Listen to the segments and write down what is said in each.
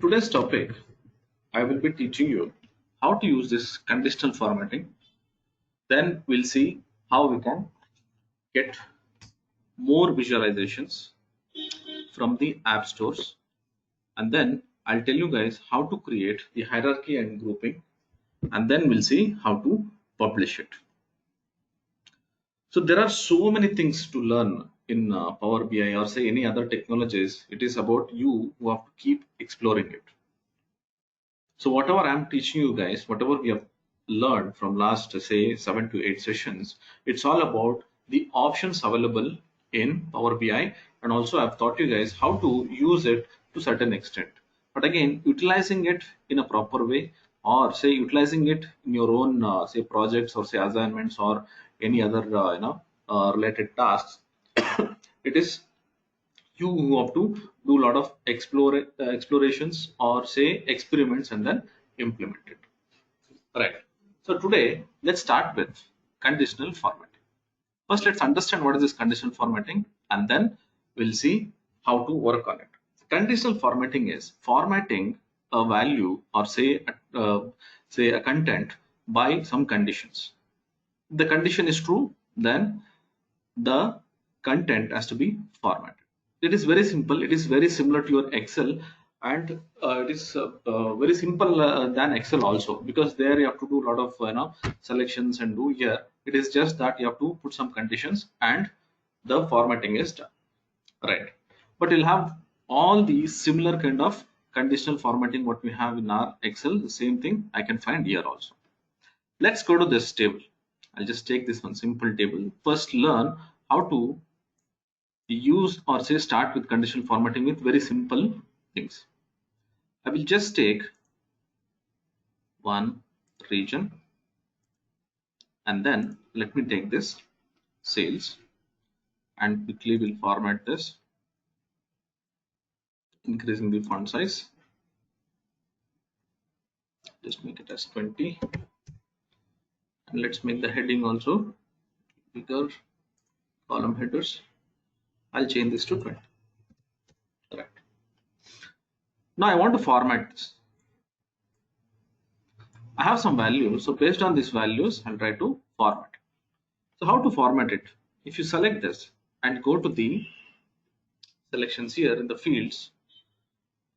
Today's topic, I will be teaching you how to use this conditional formatting. Then we'll see how we can get more visualizations from the app stores. And then I'll tell you guys how to create the hierarchy and grouping. And then we'll see how to publish it. So there are so many things to learn in Power BI or say any other technologies. It is about you who have to keep exploring it. So whatever I'm teaching you guys, whatever we have learned from last say 7 to 8 sessions, it's all about the options available in Power BI, and also I've taught you guys how to use it to certain extent. But again, utilizing it in a proper way, or say utilizing it in your own say projects or say assignments or any other related tasks, it is you who have to do a lot of explorations or say experiments and then implement it. Right. So today let's start with conditional formatting. First, let's understand what is this conditional formatting, and then we'll see how to work on it. Conditional formatting is formatting a value or say a content by some conditions. The condition is true, then the content has to be formatted. It is very simple. It is very similar to your Excel, and it is very simple than Excel also, because there you have to do a lot of selections and do. Here it is just that you have to put some conditions and the formatting is done, right? But you'll have all these similar kind of conditional formatting what we have in our Excel. The same thing I can find here also. Let's go to this table. I'll just take this one simple table. First, learn how to use or say start with conditional formatting with very simple things. I will just take one region and then let me take this sales and quickly will format this, increasing the font size. Just make it as 20, and let's make the heading also bigger, column headers. I'll change this to 20. Correct. Now I want to format this. I have some values, so based on these values I'll try to format. So how to format it? If you select this and go to the selections here in the fields,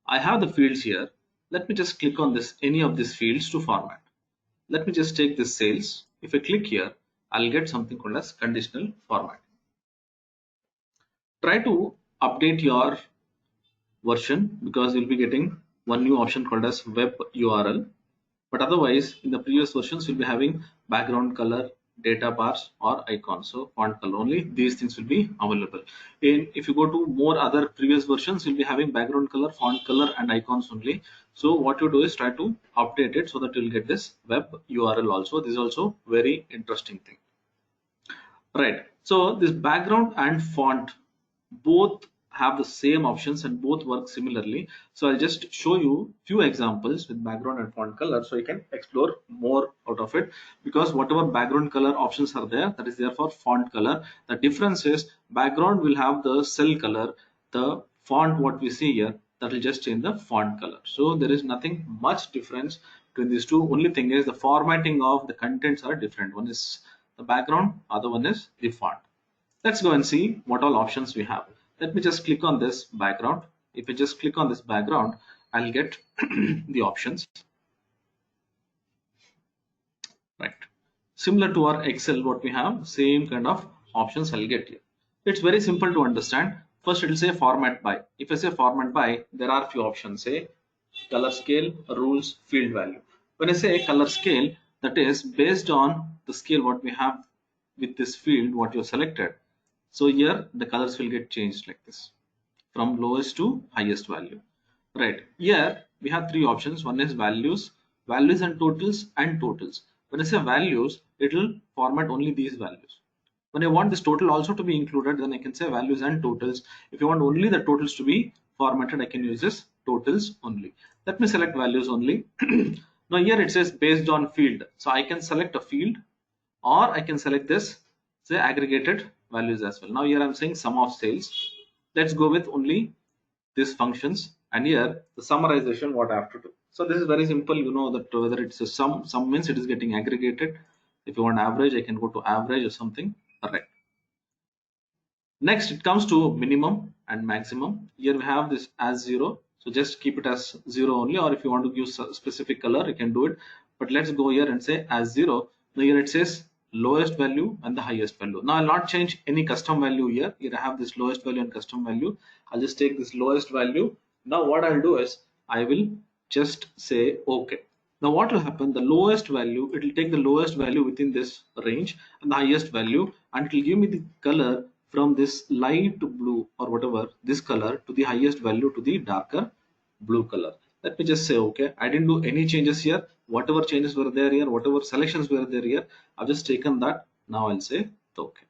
I have the fields here. Let me just click on this any of these fields to format. Let me just take this sales. If I click here, I'll get something called as conditional formatting. Try to update your version, because you'll be getting one new option called as web URL. But otherwise, in the previous versions, you'll be having background color, data bars, or icons. So font color only, these things will be available. If you go to more other previous versions, you'll be having background color, font color, and icons only. So what you do is try to update it so that you'll get this web URL also. This is also very interesting thing. Right. So this background and font both have the same options and both work similarly. So I'll just show you few examples with background and font color so you can explore more out of it, because whatever background color options are there, that is there for font color. The difference is background will have the cell color, the font what we see here, that will just change the font color. So there is nothing much difference between these two. Only thing is the formatting of the contents are different. One is the background, other one is the font. Let's go and see what all options we have. Let me just click on this background. If I just click on this background, I'll get the options. Right. Similar to our Excel, what we have, same kind of options I'll get here. It's very simple to understand. First, it will say format by. If I say format by, there are few options. Say color scale, rules, field value. When I say color scale, that is based on the scale what we have with this field what you selected. So here the colors will get changed like this from lowest to highest value. Right. Here we have three options. One is values, values and totals, and totals. When I say values, it will format only these values. When I want this total also to be included, then I can say values and totals. If you want only the totals to be formatted, I can use this totals only. Let me select values only. Now here it says based on field. So I can select a field, or I can select this say aggregated values as well. Now here I'm saying sum of sales. Let's go with only these functions. and here the summarization what I have to do. So this is very simple. You know that whether it's a sum means it is getting aggregated. If you want average, I can go to average or something. Right. Next, it comes to minimum and maximum. Here we have this as 0. So just keep it as 0 only, or if you want to use a specific color, you can do it. But let's go here and say as 0. Now here it says lowest value and the highest value. Now I'll not change any custom value here. Here I have this lowest value and custom value. I'll just take this lowest value. Now what I'll do is I will just say OK. Now what will happen? The lowest value, it will take the lowest value within this range and the highest value, and it will give me the color from this light blue or whatever this color to the highest value to the darker blue color. Let me just say okay. I didn't do any changes here. Whatever changes were there here, whatever selections were there here, I've just taken that. Now I'll say okay.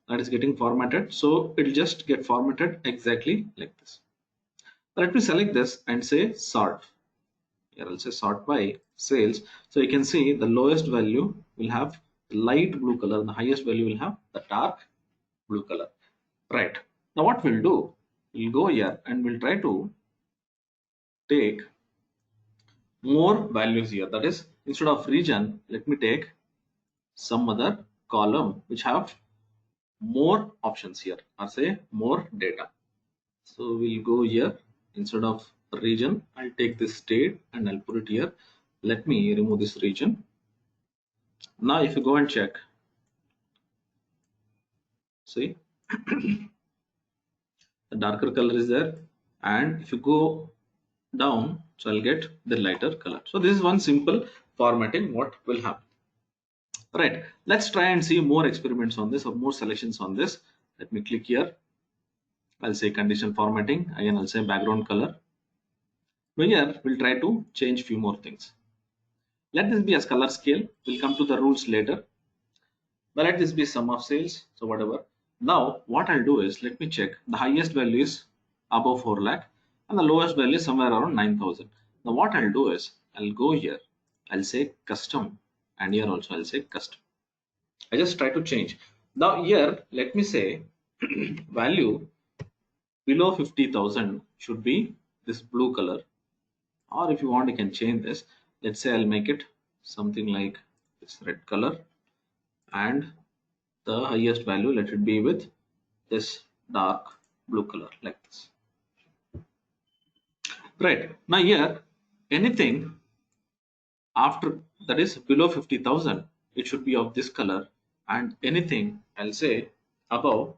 That is getting formatted. So it'll just get formatted exactly like this. Let me select this and say sort. Here I'll say sort by sales. So you can see the lowest value will have the light blue color and the highest value will have the dark blue color. Right. Now what we'll do, we'll go here and we'll try to take more values here. That is, instead of region, let me take some other column which have more options here, or say more data. So we'll go here, instead of region, I'll take this state and I'll put it here. Let me remove this region. Now if you go and check, see the darker color is there, and if you go down, so I'll get the lighter color. So this is one simple formatting what will happen. Right, let's try and see more experiments on this or more selections on this. Let me click here. I'll say conditional formatting. Again, I'll say background color. Now here we'll try to change few more things. Let this be as color scale. We'll come to the rules later. But let this be sum of sales. So whatever. Now what I'll do is, let me check. The highest value is above 4 lakh and the lowest value is somewhere around 9,000. Now what I'll do is, I'll go here. I'll say custom, and here also I'll say custom. I just try to change. Now here let me say value below 50,000 should be this blue color, or if you want you can change this. Let's say I'll make it something like this red color, and the highest value let it be with this dark blue color like this. Right, now here anything after that is below 50,000 it should be of this color, and anything I'll say above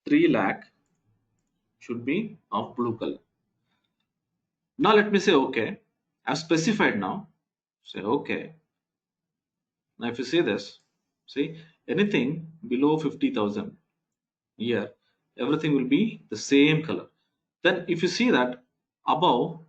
3 lakh should be of blue color. Now let me say okay. I've specified now. Say okay. Now if you see this, see anything below 50,000 here, everything will be the same color. Then if you see that above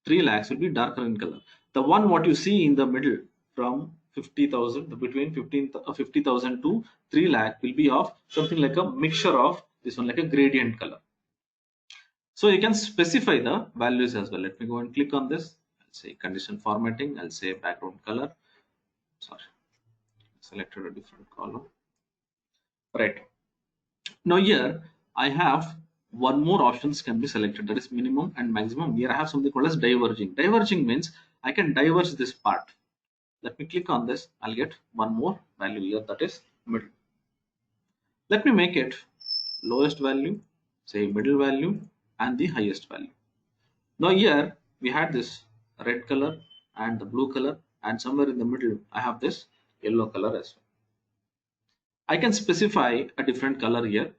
3 lakhs will be darker in color. The one what you see in the middle from 50,000 between 50,000 to 3 lakh will be of something like a mixture of this one, like a gradient color. So you can specify the values as well. Let me go and click on this. I'll say condition formatting. I'll say background color. Sorry, selected a different column. Right. Now here I have one more options can be selected, that is minimum and maximum. Here I have something called as diverging. Diverging means I can diverge this part. Let me click on this. I'll get one more value here, that is middle. Let me make it lowest value, say middle value, and the highest value. Now here we had this red color and the blue color, and somewhere in the middle I have this yellow color as well. I can specify a different color here,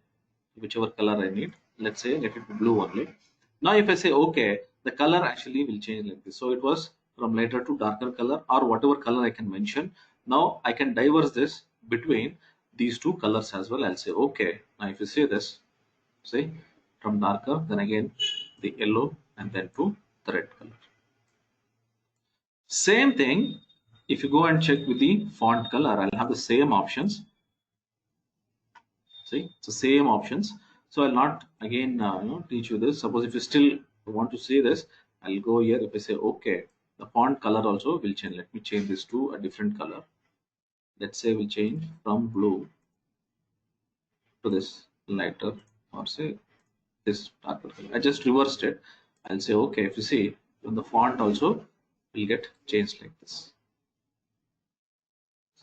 whichever color I need. Let's say let it be blue only. Now if I say okay, the color actually will change like this. So it was from lighter to darker color, or whatever color I can mention. Now I can diverge this between these two colors as well. I'll say okay. Now if you see this, see from darker, then again the yellow, and then to the red color. Same thing, if you go and check with the font color, I'll have the same options. See, it's the same options. So I'll not again teach you this. Suppose if you still want to see this, I'll go here. If I say okay, the font color also will change. Let me change this to a different color. Let's say we'll change from blue to this lighter, or say this darker color. I just reversed it. I'll say okay. If you see, then the font also will get changed like this.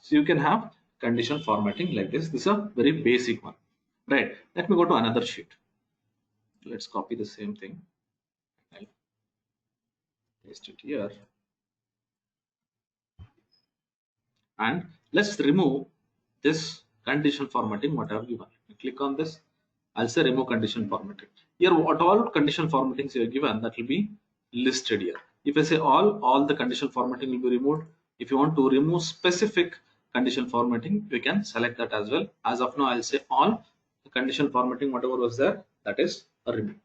So you can have conditional formatting like this. This is a very basic one, right? Let me go to another sheet. Let's copy the same thing. I'll paste it here, and let's remove this conditional formatting whatever you want. Click on this. I'll say remove condition formatting. Here, what all condition formattings you are given, that will be listed here. If I say all the conditional formatting will be removed. If you want to remove specific condition formatting, you can select that as well. As of now, I'll say all the condition formatting, whatever was there, that is removed.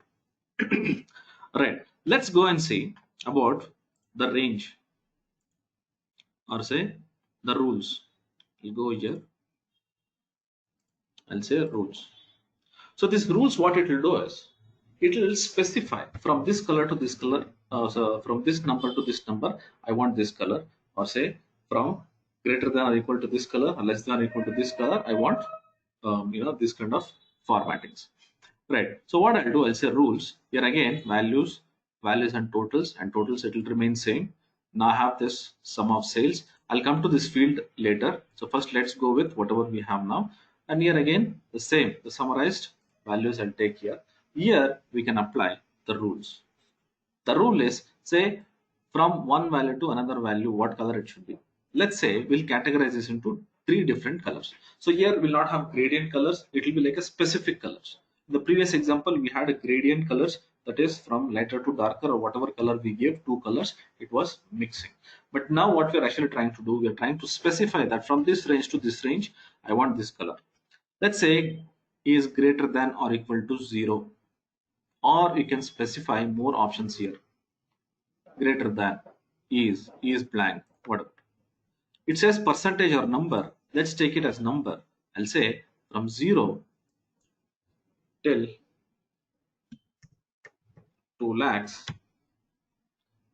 Right. Let's go and see about the range, or say the rules. We'll go here. I'll say rules. So these rules, what it will do is, it will specify from this color to this color, so from this number to this number, I want this color, or say from greater than or equal to this color, or less than or equal to this color, I want this kind of formattings. Right. So what I'll do, I'll say rules. Here again, values and totals, it will remain same. Now I have this sum of sales. I'll come to this field later. So first let's go with whatever we have now. And here again, the same, the summarized values I'll take here. Here we can apply the rules. The rule is, say, from one value to another value, what color it should be. Let's say we'll categorize this into three different colors. So here we'll not have gradient colors, it will be like a specific colors. In the previous example, we had a gradient colors, that is from lighter to darker, or whatever color we gave, two colors, it was mixing. But now what we're actually trying to do, we're trying to specify that from this range to this range, I want this color. Let's say is greater than or equal to 0, or you can specify more options here. Greater than, is blank, whatever. It says percentage or number. Let's take it as number. I'll say from 0 till 2 lakhs,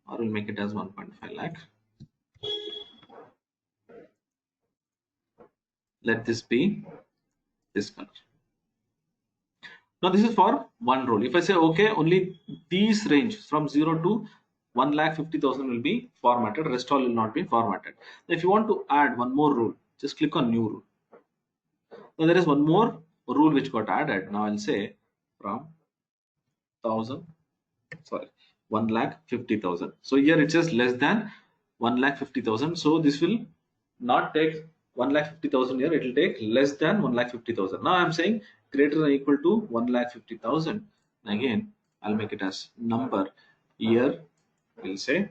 or we'll make it as 1.5 lakh. Let this be this color. Now this is for one row. If I say okay, only these range from 0 to 1,50,000 will be formatted, rest all will not be formatted. Now if you want to add one more rule, just click on new rule. Now there is one more rule which got added. Now I'll say from 1,50,000. So here it says less than 1,50,000. So this will not take 1,50,000 here, it will take less than 1,50,000. Now I'm saying greater than or equal to 1,50,000. Again, I'll make it as number. Here we'll say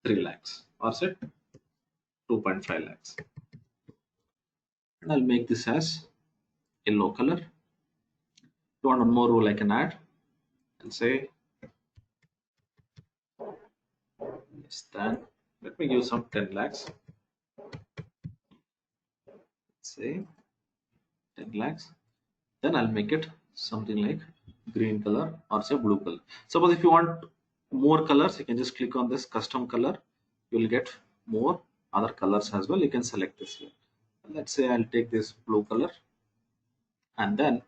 3 lakhs, or say 2.5 lakhs. And I'll make this as yellow color. If you want one more rule, I can add. I'll say less than, let me give some 10 lakhs. Say 10 lakhs. Then I'll make it something like green color, or say blue color. Suppose if you want more colors, you can just click on this custom color. You will get more other colors as well. You can select this here. Let's say I'll take this blue color, and then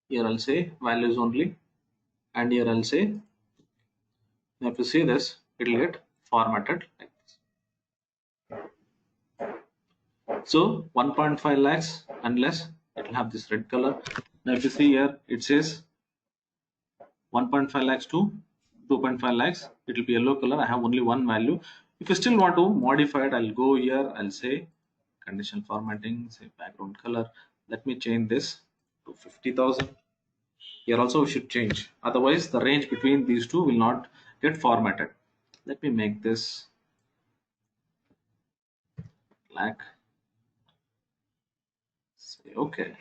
here I'll say values only, and here I'll say, now if you see this, it will get formatted like this. So 1.5 lakhs unless it will have this red color. Now if you see here, it says 1.5 lakhs to 2.5 lakhs, it will be yellow color. I have only one value. If you still want to modify it, I'll go here, I'll say conditional formatting, say background color. Let me change this to 50,000. Here also we should change, otherwise the range between these two will not get formatted. Let me make this black. Say okay.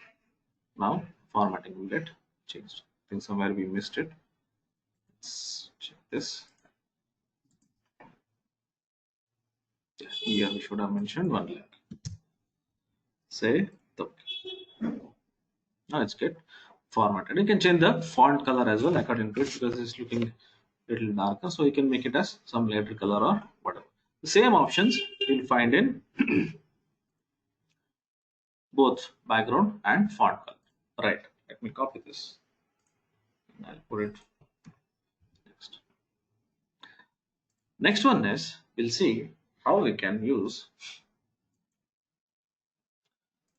Now formatting will get changed. I think somewhere we missed it. Let's check this. Here we should have mentioned 1 lakh. Say the, now it's get formatted. You can change the font color as well according to it, because it's looking a little darker, so you can make it as some lighter color or whatever. The same options you'll find in both background and font color. Right. Let me copy this and I'll put it next. Next one is we'll see how we can use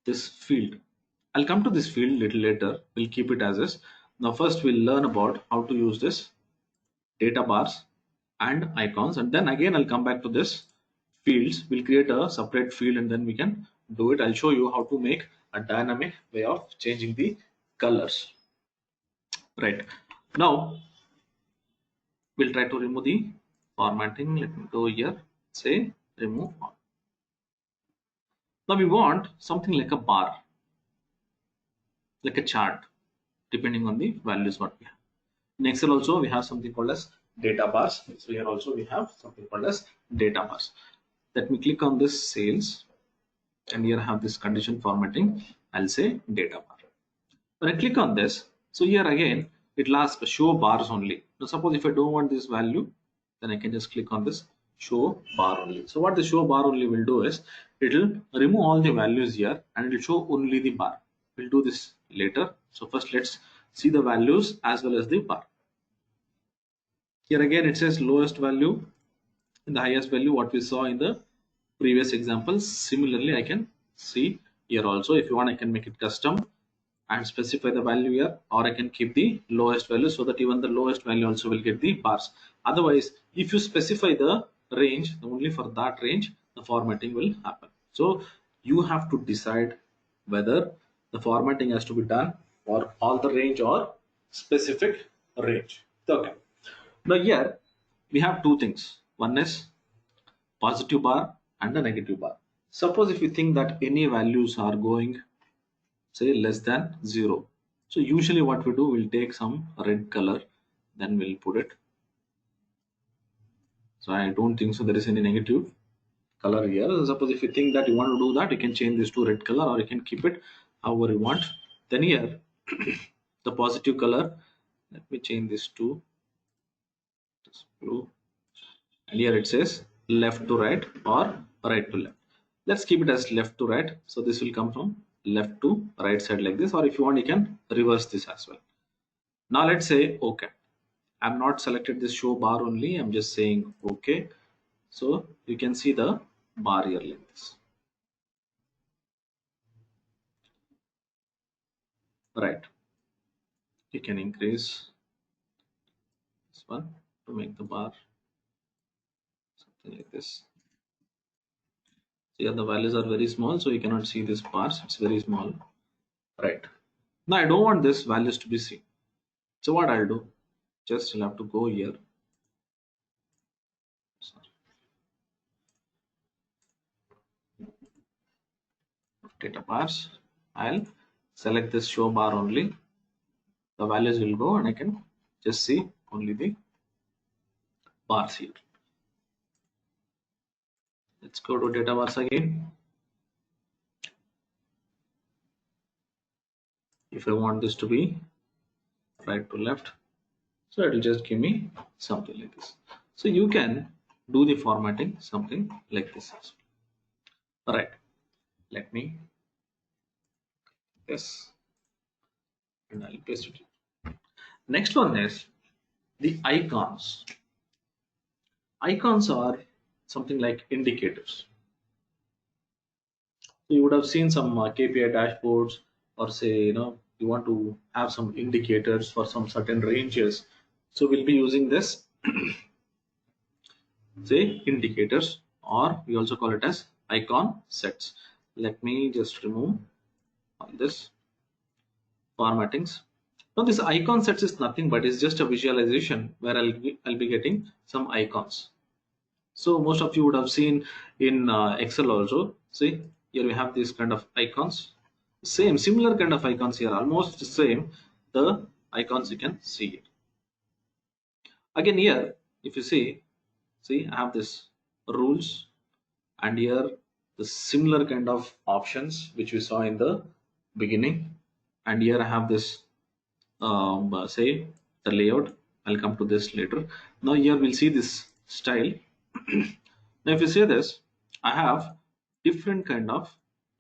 this field. I'll come to this field little later. We'll keep it as is. Now first we'll learn about how to use this data bars and icons, and then again I'll come back to this fields. We'll create a separate field and then we can do it. I'll show you how to make a dynamic way of changing the colors. Right. Now we'll try to remove the formatting. Let me go here, say remove all. Now we want something like a bar, like a chart, depending on the values what we have. In Excel also we have something called as data bars. So here also we have something called as data bars. Let me click on this sales and here I have this condition formatting. I'll say data bar. When I click on this, so here again it will ask show bars only. Now suppose if I don't want this value, then I can just click on this show bar only. So what the show bar only will do is it will remove all the values here and it will show only the bar. We'll do this later. So first let's see the values as well as the bar. Here again it says lowest value and the highest value what we saw in the previous examples. Similarly I can see here also. If you want I can make it custom and specify the value here, or I can keep the lowest value so that even the lowest value also will get the bars. Otherwise if you specify the range, only for that range the formatting will happen. So you have to decide whether the formatting has to be done for all the range or specific range. Okay. Now here we have two things. One is positive bar and a negative bar. Suppose if you think that any values are going say less than 0. So usually what we do, we'll take some red color, then we'll put it. So I don't think so there is any negative color here. So suppose if you think that you want to do that, you can change this to red color or you can keep it however you want. Then here the positive color, let me change this to blue, and here it says left to right or right to left. Let's keep it as left to right. So this will come from left to right side like this, or if you want you can reverse this as well. Now let's say okay. I'm not selected this show bar only, I'm just saying okay. So you can see the bar here like this. Right. You can increase this one to make the bar something like this. Here the values are very small, so you cannot see this bars, it's very small. Right. Now I don't want this values to be seen. So what I'll do, just I'll have to go here. Sorry. Data bars. I'll select this show bar only. The values will go and I can just see only the bars here. Let's go to data bars again. If I want this to be right to left, so it will just give me something like this. So you can do the formatting something like this as well. All right, let me yes, and I'll paste it. Next one is the icons. Icons are something like indicators. So you would have seen some KPI dashboards, or say you want to have some indicators for some certain ranges. So we'll be using this say indicators, or we also call it as icon sets. Let me just remove all this formattings. Now this icon sets is nothing but is just a visualization where I'll be getting some icons. So most of you would have seen in Excel also. See here we have this kind of icons, same similar kind of icons here, almost the same. The icons you can see it again here. If you see I have this rules, and here the similar kind of options which we saw in the beginning, and here I have this say the layout. I'll come to this later. Now here we'll see this style. Now if you see this, I have different kind of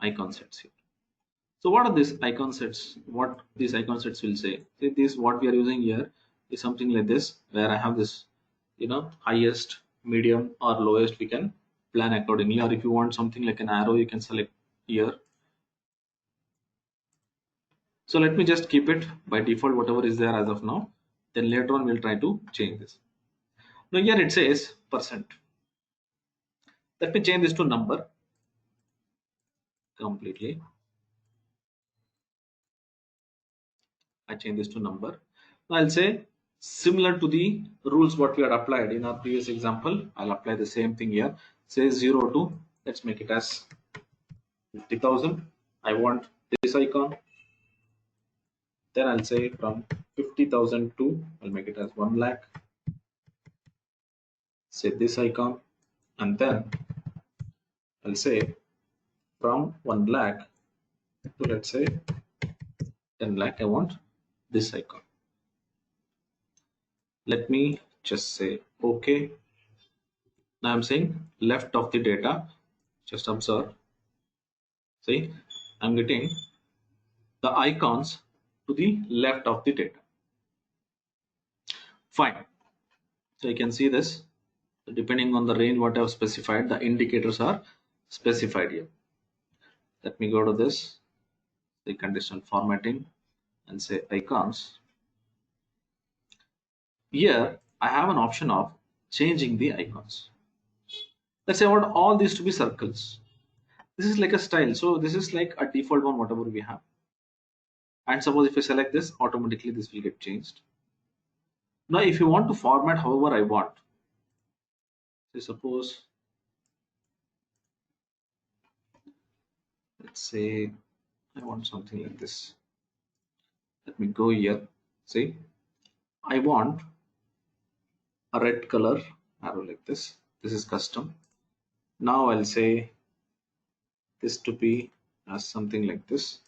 icon sets here. So what are these icon sets? What these icon sets will say? See, this what we are using here is something like this, where I have this, highest, medium, or lowest. We can plan accordingly. Or if you want something like an arrow, you can select here. So let me just keep it by default, whatever is there as of now. Then later on, we'll try to change this. Now here it says percent. Let me change this to number completely. I change this to number. Now I'll say similar to the rules what we had applied in our previous example. I'll apply the same thing here. Say 0 to, let's make it as 50,000. I want this icon. Then I'll say from 50,000 to, I'll make it as 1 lakh. Say this icon. And then I'll say from 1 lakh to, let's say 10 lakh, I want this icon. Let me just say OK. Now I'm saying left of the data. Just observe. See, I'm getting the icons to the left of the data. Fine. So you can see this. Depending on the range what I have specified, the indicators are specified here. Let me go to this, the conditional formatting, and say icons. Here I have an option of changing the icons. Let's say I want all these to be circles. This is like a style. So this is like a default one, whatever we have. And suppose if I select this, automatically this will get changed. Now if you want to format however I want, say suppose, let's say I want something like this. Let me go here. See, I want a red color arrow like this. This is custom. Now I'll say this to be as something like this,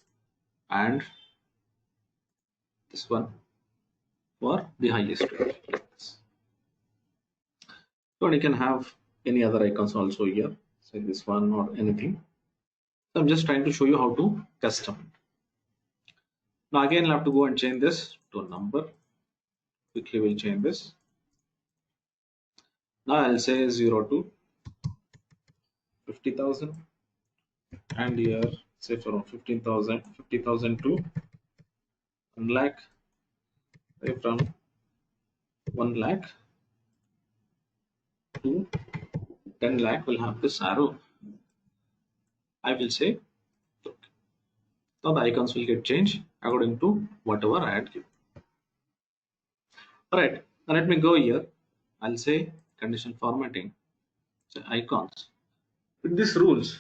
and this one for the highest rate like this. So you can have any other icons also here, say this one or anything. So I'm just trying to show you how to custom. Now again I'll have to go and change this to a number. Quickly we'll change this. Now I'll say 0 to 50,000, and here say from 50,000 to 1 lakh, say from 1 lakh to 10 lakh will have this arrow. I will say okay. Now the icons will get changed according to whatever I had given. Alright, now let me go here. I'll say conditional formatting, say icons. With these rules,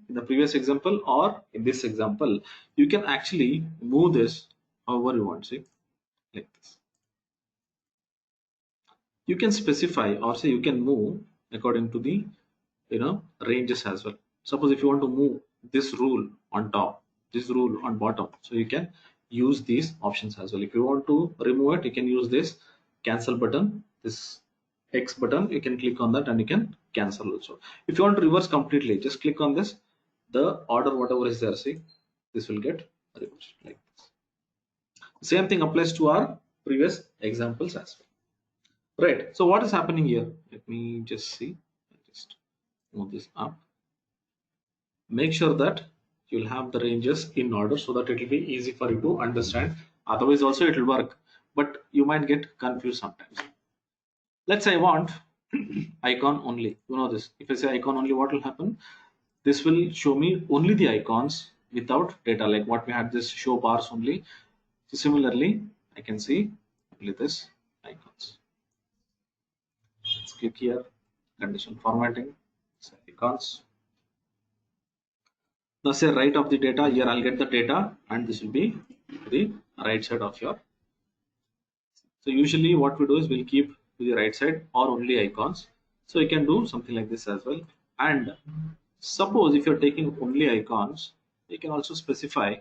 in the previous example or in this example, you can actually move this however you want, see, like this. You can specify or say you can move according to the ranges as well. Suppose if you want to move this rule on top, this rule on bottom, so you can use these options as well. If you want to remove it, you can use this cancel button, this X button, you can click on that and you can cancel also. If you want to reverse completely, just click on this, the order whatever is there, see, this will get reversed like this. Same thing applies to our previous examples as well. Right, so what is happening here? Let me just see, just move this up. Make sure that you'll have the ranges in order so that it will be easy for you to understand. Otherwise also it will work, but you might get confused sometimes. Let's say I want icon only. You know this. If I say icon only, what will happen? This will show me only the icons without data, like what we had this show bars only. So similarly, I can see only this icons. Let's click here, condition formatting, icons. Now say right of the data, here I'll get the data and this will be the right side of your. So usually what we do is we'll keep to the right side or only icons. So you can do something like this as well. And suppose if you're taking only icons, you can also specify,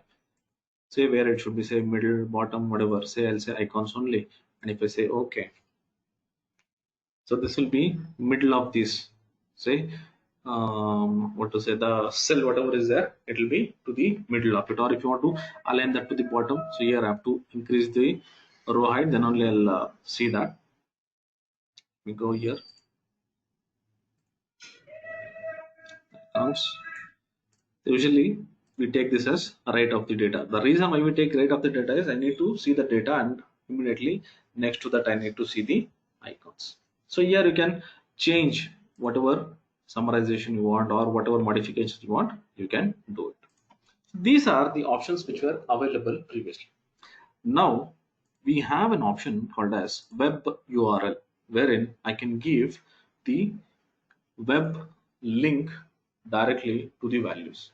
say where it should be, say middle, bottom, whatever. Say I'll say icons only. And if I say OK, so this will be middle of this, say what to say, the cell whatever is there, it will be to the middle of it, or if you want to align that to the bottom, so here I have to increase the row height, then only I'll see that. We go here, comes. Usually we take this as a right of the data. The reason why we take right of the data is I need to see the data, and immediately next to that I need to see the icons. So here you can change whatever summarization you want or whatever modifications you want, you can do it. These are the options which were available previously. Now we have an option called as web URL, wherein I can give the web link directly to the values.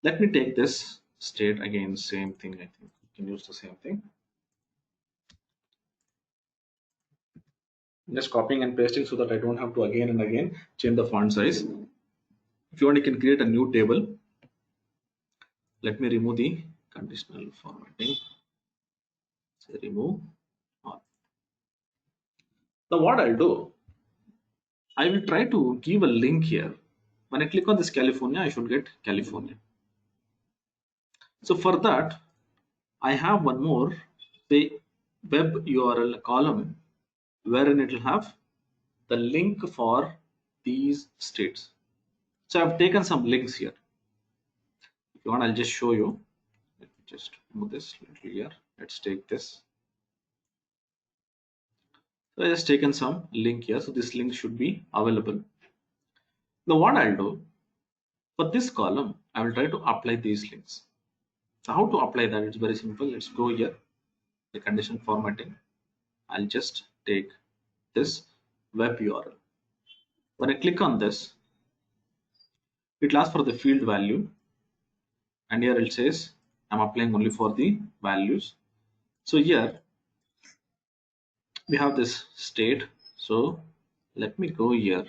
Let me take this state again, same thing. I think we can use the same thing. Just copying and pasting so that I don't have to again and again change the font size. If you want, you can create a new table. Let me remove the conditional formatting. Say remove all. Now what I'll do, I will try to give a link here. When I click on this California, I should get California. So for that, I have one more, say, web URL column, wherein it will have the link for these states. So I've taken some links here. If you want, I'll just show you. Let me just move this little here. Let's take this. So I just taken some link here. So this link should be available. Now what I'll do, for this column, I will try to apply these links. So how to apply that? It's very simple. Let's go here, the condition formatting. I'll just take this web URL. When I click on this, it asks for the field value, and here it says I'm applying only for the values. So here we have this state. So let me go here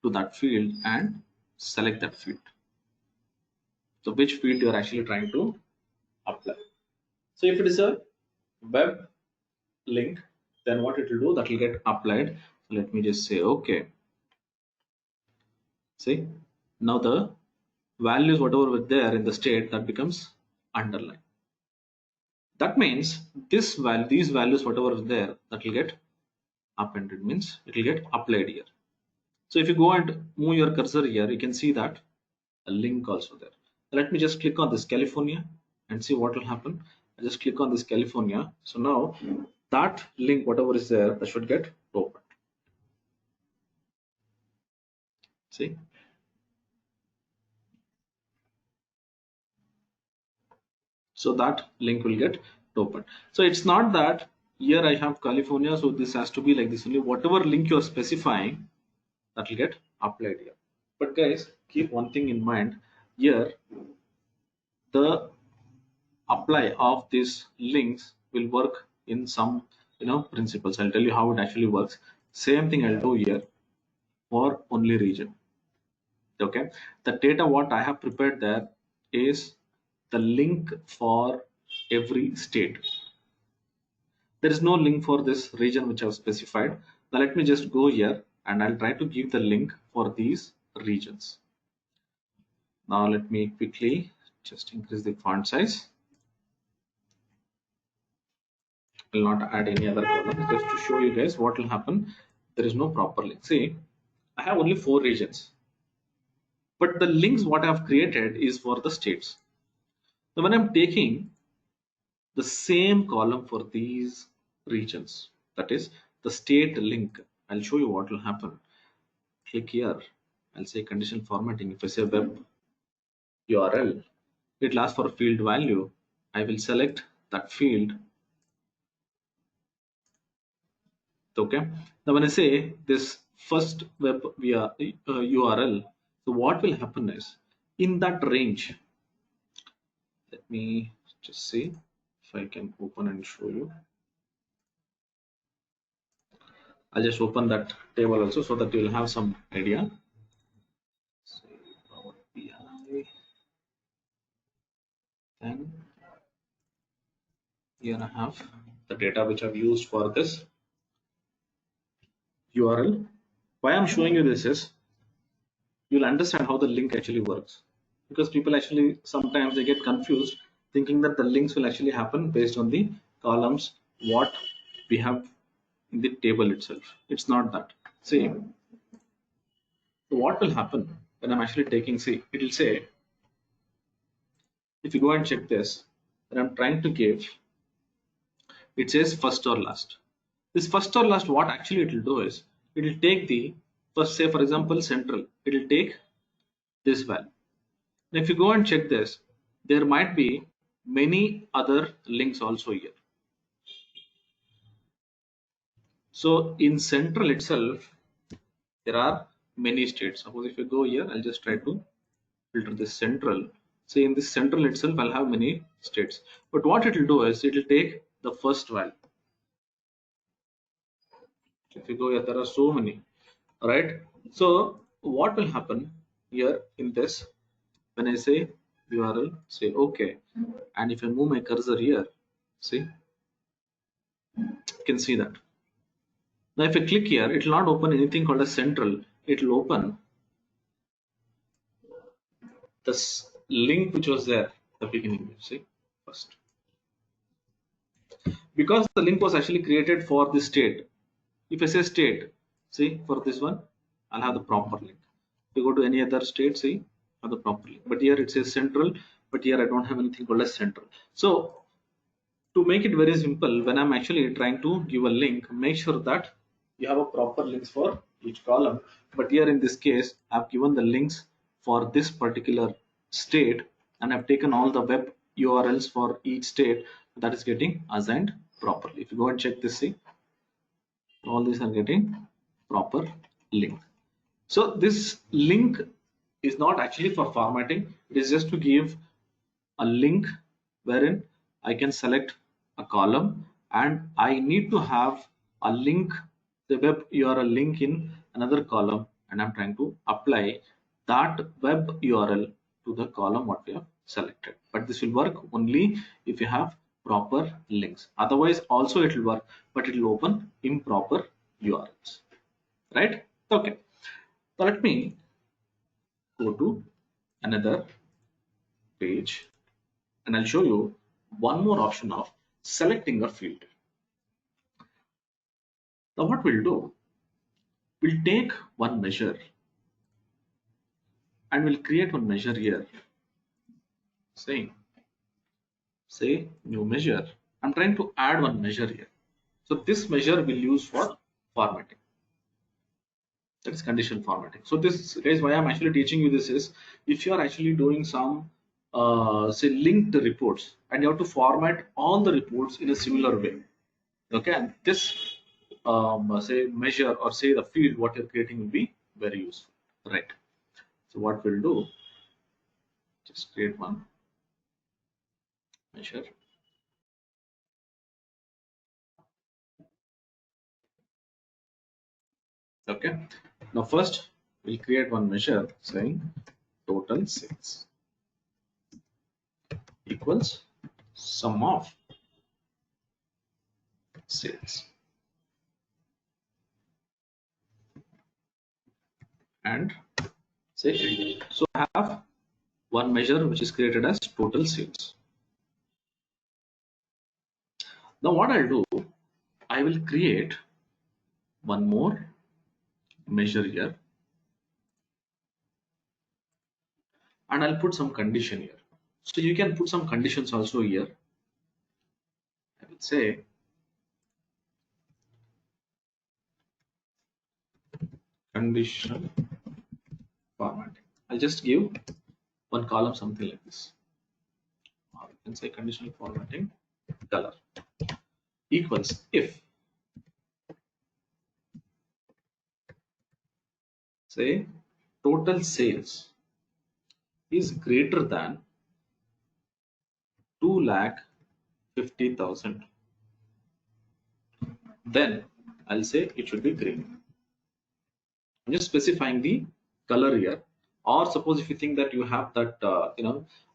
to that field and select that field. So which field you are actually trying to apply. So if it is a web link, then what it will do, that will get applied. So let me just say okay. See, now the values whatever were there in the state, that becomes underlined. That means this value, these values whatever is there, that will get appended, means it will get applied here. So if you go and move your cursor here, you can see that a link also there. Let me just click on this California and see what will happen. I just click on this California. So now that link whatever is there, that should get opened. See, so that link will get opened. So it's not that here I have California, so this has to be like this only. Whatever link you're specifying, that will get applied here. But guys, keep one thing in mind here, the apply of these links will work in some principles. I'll tell you how it actually works. Same thing I'll do here for only region. Okay, the data what I have prepared there is the link for every state. There is no link for this region which I've specified. Now let me just go here and I'll try to give the link for these regions. Now let me quickly just increase the font size. Will not add any other column, just to show you guys what will happen. There is no proper link. See, I have only 4 regions, but the links what I have created is for the states. So when I'm taking the same column for these regions, that is the state link, I'll show you what will happen. Click here, I'll say conditional formatting. If I say web URL, it will ask for a field value. I will select that field. Okay, now when I say this first web via URL, so what will happen is in that range, let me just see if I can open and show you. I'll just open that table also so that you'll have some idea. Say Power BI. Then here I have the data which I've used for this URL. Why I'm showing you this is you'll understand how the link actually works, because people actually sometimes they get confused thinking that the links will actually happen based on the columns what we have in the table itself. It's not that. See, so what will happen when I'm actually taking, see, it will say, if you go and check this, then I'm trying to give, it says first or last. This first or last, what actually it will do is, it will take the first, say for example, central, it will take this value. Now, if you go and check this, there might be many other links also here. So in central itself, there are many states. Suppose if you go here, I'll just try to filter this central. Say in this central itself, I'll have many states. But what it will do is it will take the first value. If you go here, there are so many, right? So what will happen here in this, when I say URL, say OK, and if I move my cursor here, see, you can see that. Now if I click here, it will not open anything called a central. It will open this link which was there at the beginning. See, first, because the link was actually created for the state. If I say state, see, for this one, I'll have the proper link. If you go to any other state, see, have the proper link. But here it says central, but here I don't have anything called as central. So to make it very simple, when I'm actually trying to give a link, make sure that you have a proper links for each column. But here in this case, I've given the links for this particular state, and I've taken all the web URLs for each state that is getting assigned properly. If you go and check this, see, all these are getting proper link. So this link is not actually for formatting. It is just to give a link wherein I can select a column and I need to have a link, the web URL link in another column, and I'm trying to apply that web URL to the column what we have selected. But this will work only if you have proper links. Otherwise also it will work, but it will open improper URLs, right? Okay, so let me go to another page and I'll show you one more option of selecting a field. Now what we'll do, we'll take one measure and we'll create one measure here, saying, say new measure. I'm trying to add one measure here. So this measure we'll use for formatting. That is conditional formatting. So this guys, why I'm actually teaching you this is, if you are actually doing some say linked reports and you have to format all the reports in a similar way. Okay, and this say measure or say the field what you're creating will be very useful, right? So what we'll do, just create one measure. Okay, now first we'll create one measure saying total sales equals sum of sales, and say so I have one measure which is created as total sales. Now what I'll do, I will create one more measure here and I'll put some condition here. So you can put some conditions also here. I will say conditional formatting. I'll just give one column something like this. Or you can say conditional formatting color equals if, say, total sales is greater than 2,50,000, then I'll say it should be green. I'm just specifying the color here. Or suppose if you think that you have that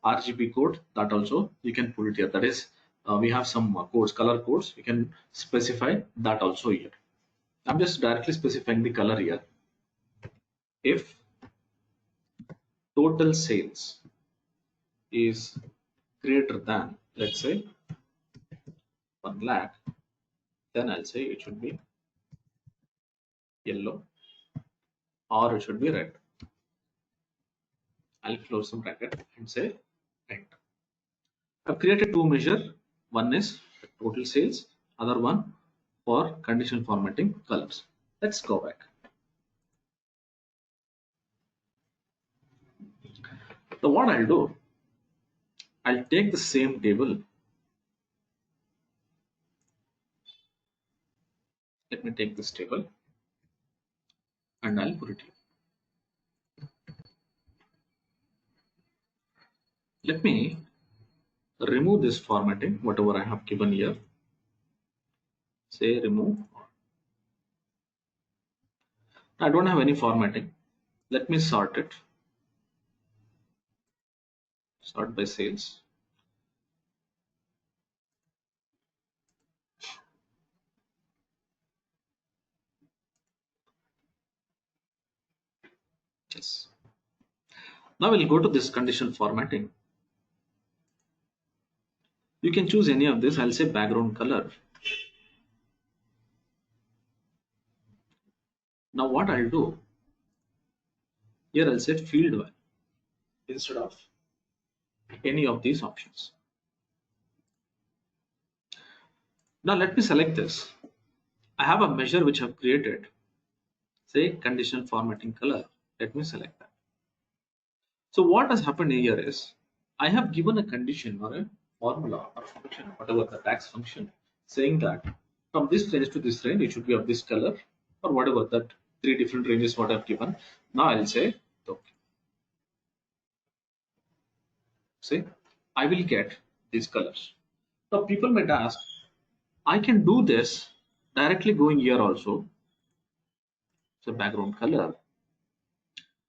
RGB code, that also you can put it here. That is, we have some codes, color codes. You can specify that also here. I'm just directly specifying the color here. if total sales is greater than, let's say, 1 lakh, then I'll say it should be yellow or it should be red. I'll close some bracket and say red. I've created two measures. One is total sales, other one for conditional formatting colors. Let's go back. So what I'll do, I'll take the same table. Let me take this table and I'll put it here. Let me remove this formatting, whatever I have given here. Say remove. I don't have any formatting. Let me sort it. Sort by sales. Yes. Now we'll go to this conditional formatting. You can choose any of this. I'll say background color. Now what I'll do, here I'll say field value instead of any of these options. Now let me select this. I have a measure which I've created. Say conditional formatting color. Let me select that. So what has happened here is I have given a condition or a formula or function, whatever the tax function, saying that from this range to this range it should be of this color or whatever that three different ranges what I've given. Now I'll say okay. See, I will get these colors. Now people might ask, I can do this directly going here also. So background color,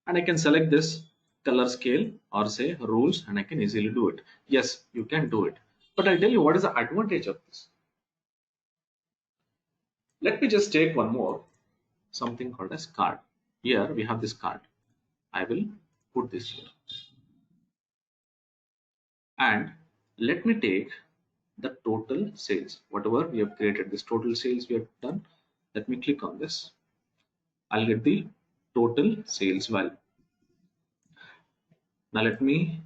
and I can select this color scale or say rules and I can easily do it. Yes, you can do it. But I'll tell you what is the advantage of this. Let me just take one more, something called as card. Here we have this card. I will put this here. And let me take the total sales, whatever we have created, this total sales we have done. Let me click on this. I'll get the total sales value. Now let me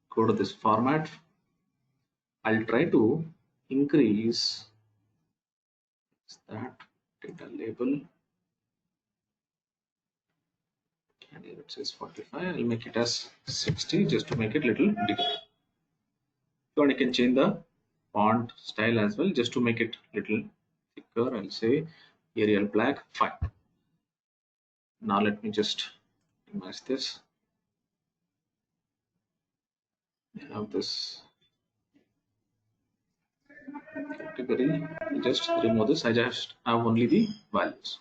go to this format. I'll try to increase that data label, and here it says 45. I'll make it as 60 just to make it little bigger. So I can change the font style as well just to make it little thicker. I'll say Arial black. Fine. Now let me just minimize this. I have this category. I'll just remove this. I just have only the values.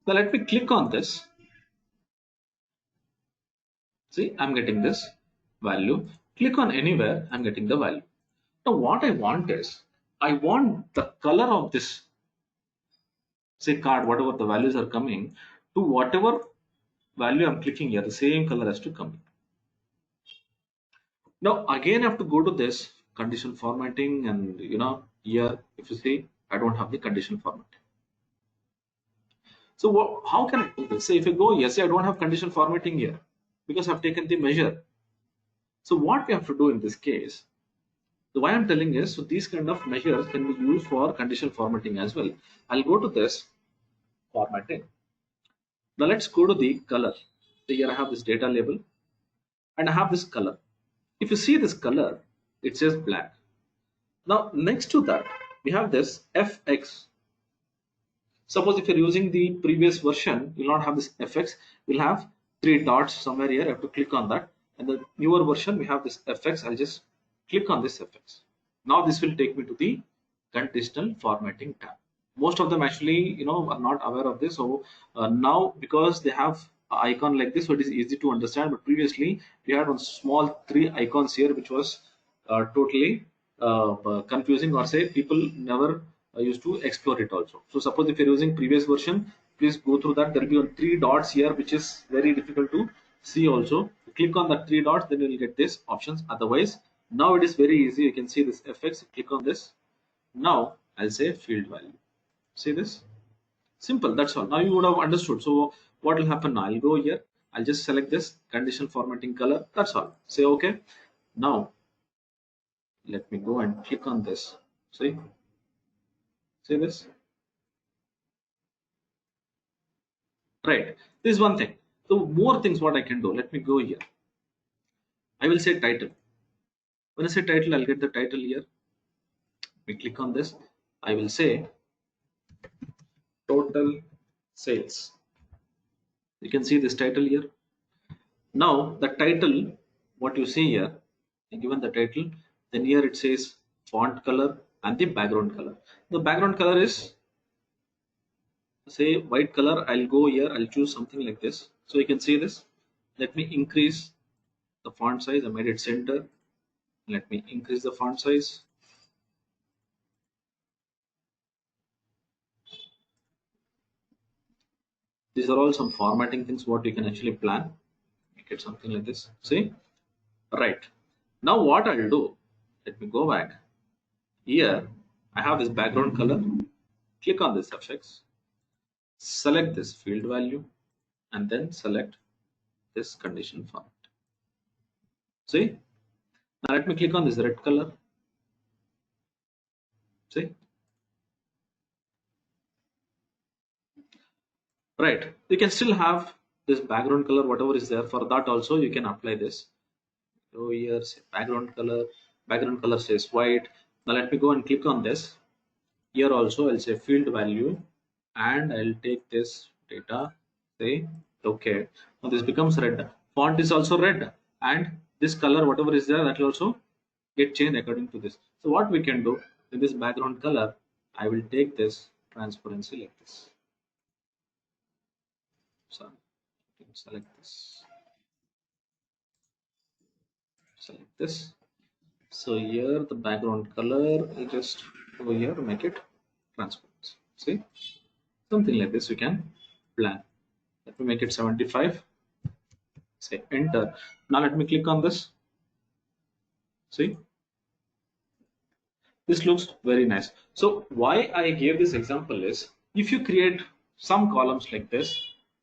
Now let me click on this. See, I'm getting this value. Click on anywhere, I'm getting the value. Now what I want is, I want the color of this, say card, whatever the values are coming, to whatever value I'm clicking here, the same color has to come. Now again I have to go to this conditional formatting, and here if you see, I don't have the conditional formatting. So how can I do this? Say if you go, yes, I don't have conditional formatting here because I've taken the measure. So what we have to do in this case, so why I'm telling is, so these kind of measures can be used for conditional formatting as well. I'll go to this formatting. Now let's go to the color. So here I have this data label and I have this color. If you see this color, it says black. Now next to that, we have this FX. Suppose if you're using the previous version, you'll not have this FX. We'll have three dots somewhere here. I have to click on that. And the newer version, we have this FX. I'll just click on this FX. Now this will take me to the conditional formatting tab. Most of them actually, are not aware of this. So now because they have an icon like this, so it is easy to understand. But previously we had one small three icons here, which was totally confusing, or say people never used to explore it also. So suppose if you're using previous version, please go through that. There will be on three dots here, which is very difficult to see also. Click on the three dots, then you will get this options. Otherwise, now it is very easy. You can see this FX. Click on this. Now I'll say field value. See this? Simple. That's all. Now you would have understood. So what will happen now? I'll go here. I'll just select this conditional formatting color. That's all. Say okay. Now let me go and click on this. See this? Right. This is one thing. So more things what I can do. Let me go here. I will say title. When I say title, I'll get the title here. We click on this. I will say total sales. You can see this title here. Now the title, what you see here, given the title, then here it says font color and the background color. The background color is say white color. I'll go here. I'll choose something like this. So you can see this. Let me increase the font size. I made it center. Let me increase the font size. These are all some formatting things what you can actually plan. Make it something like this. See? Right. Now what I'll do, let me go back. Here I have this background color. Click on this FX. Select this field value and then select this condition format. See? Now let me click on this red color. See? Right. You can still have this background color, whatever is there. For that also you can apply this. So here say background color says white. Now let me go and click on this. Here also I'll say field value and I'll take this data, say okay. Now this becomes red. Font is also red and this color whatever is there that will also get changed according to this. So what we can do with this background color, I will take this transparency like this. So select this. Select this. So here the background color, I just over here make it transparent. See, something like this we can plan. Let me make it 75. Say enter. Now let me click on this. See, this looks very nice. So why I gave this example is if you create some columns like this,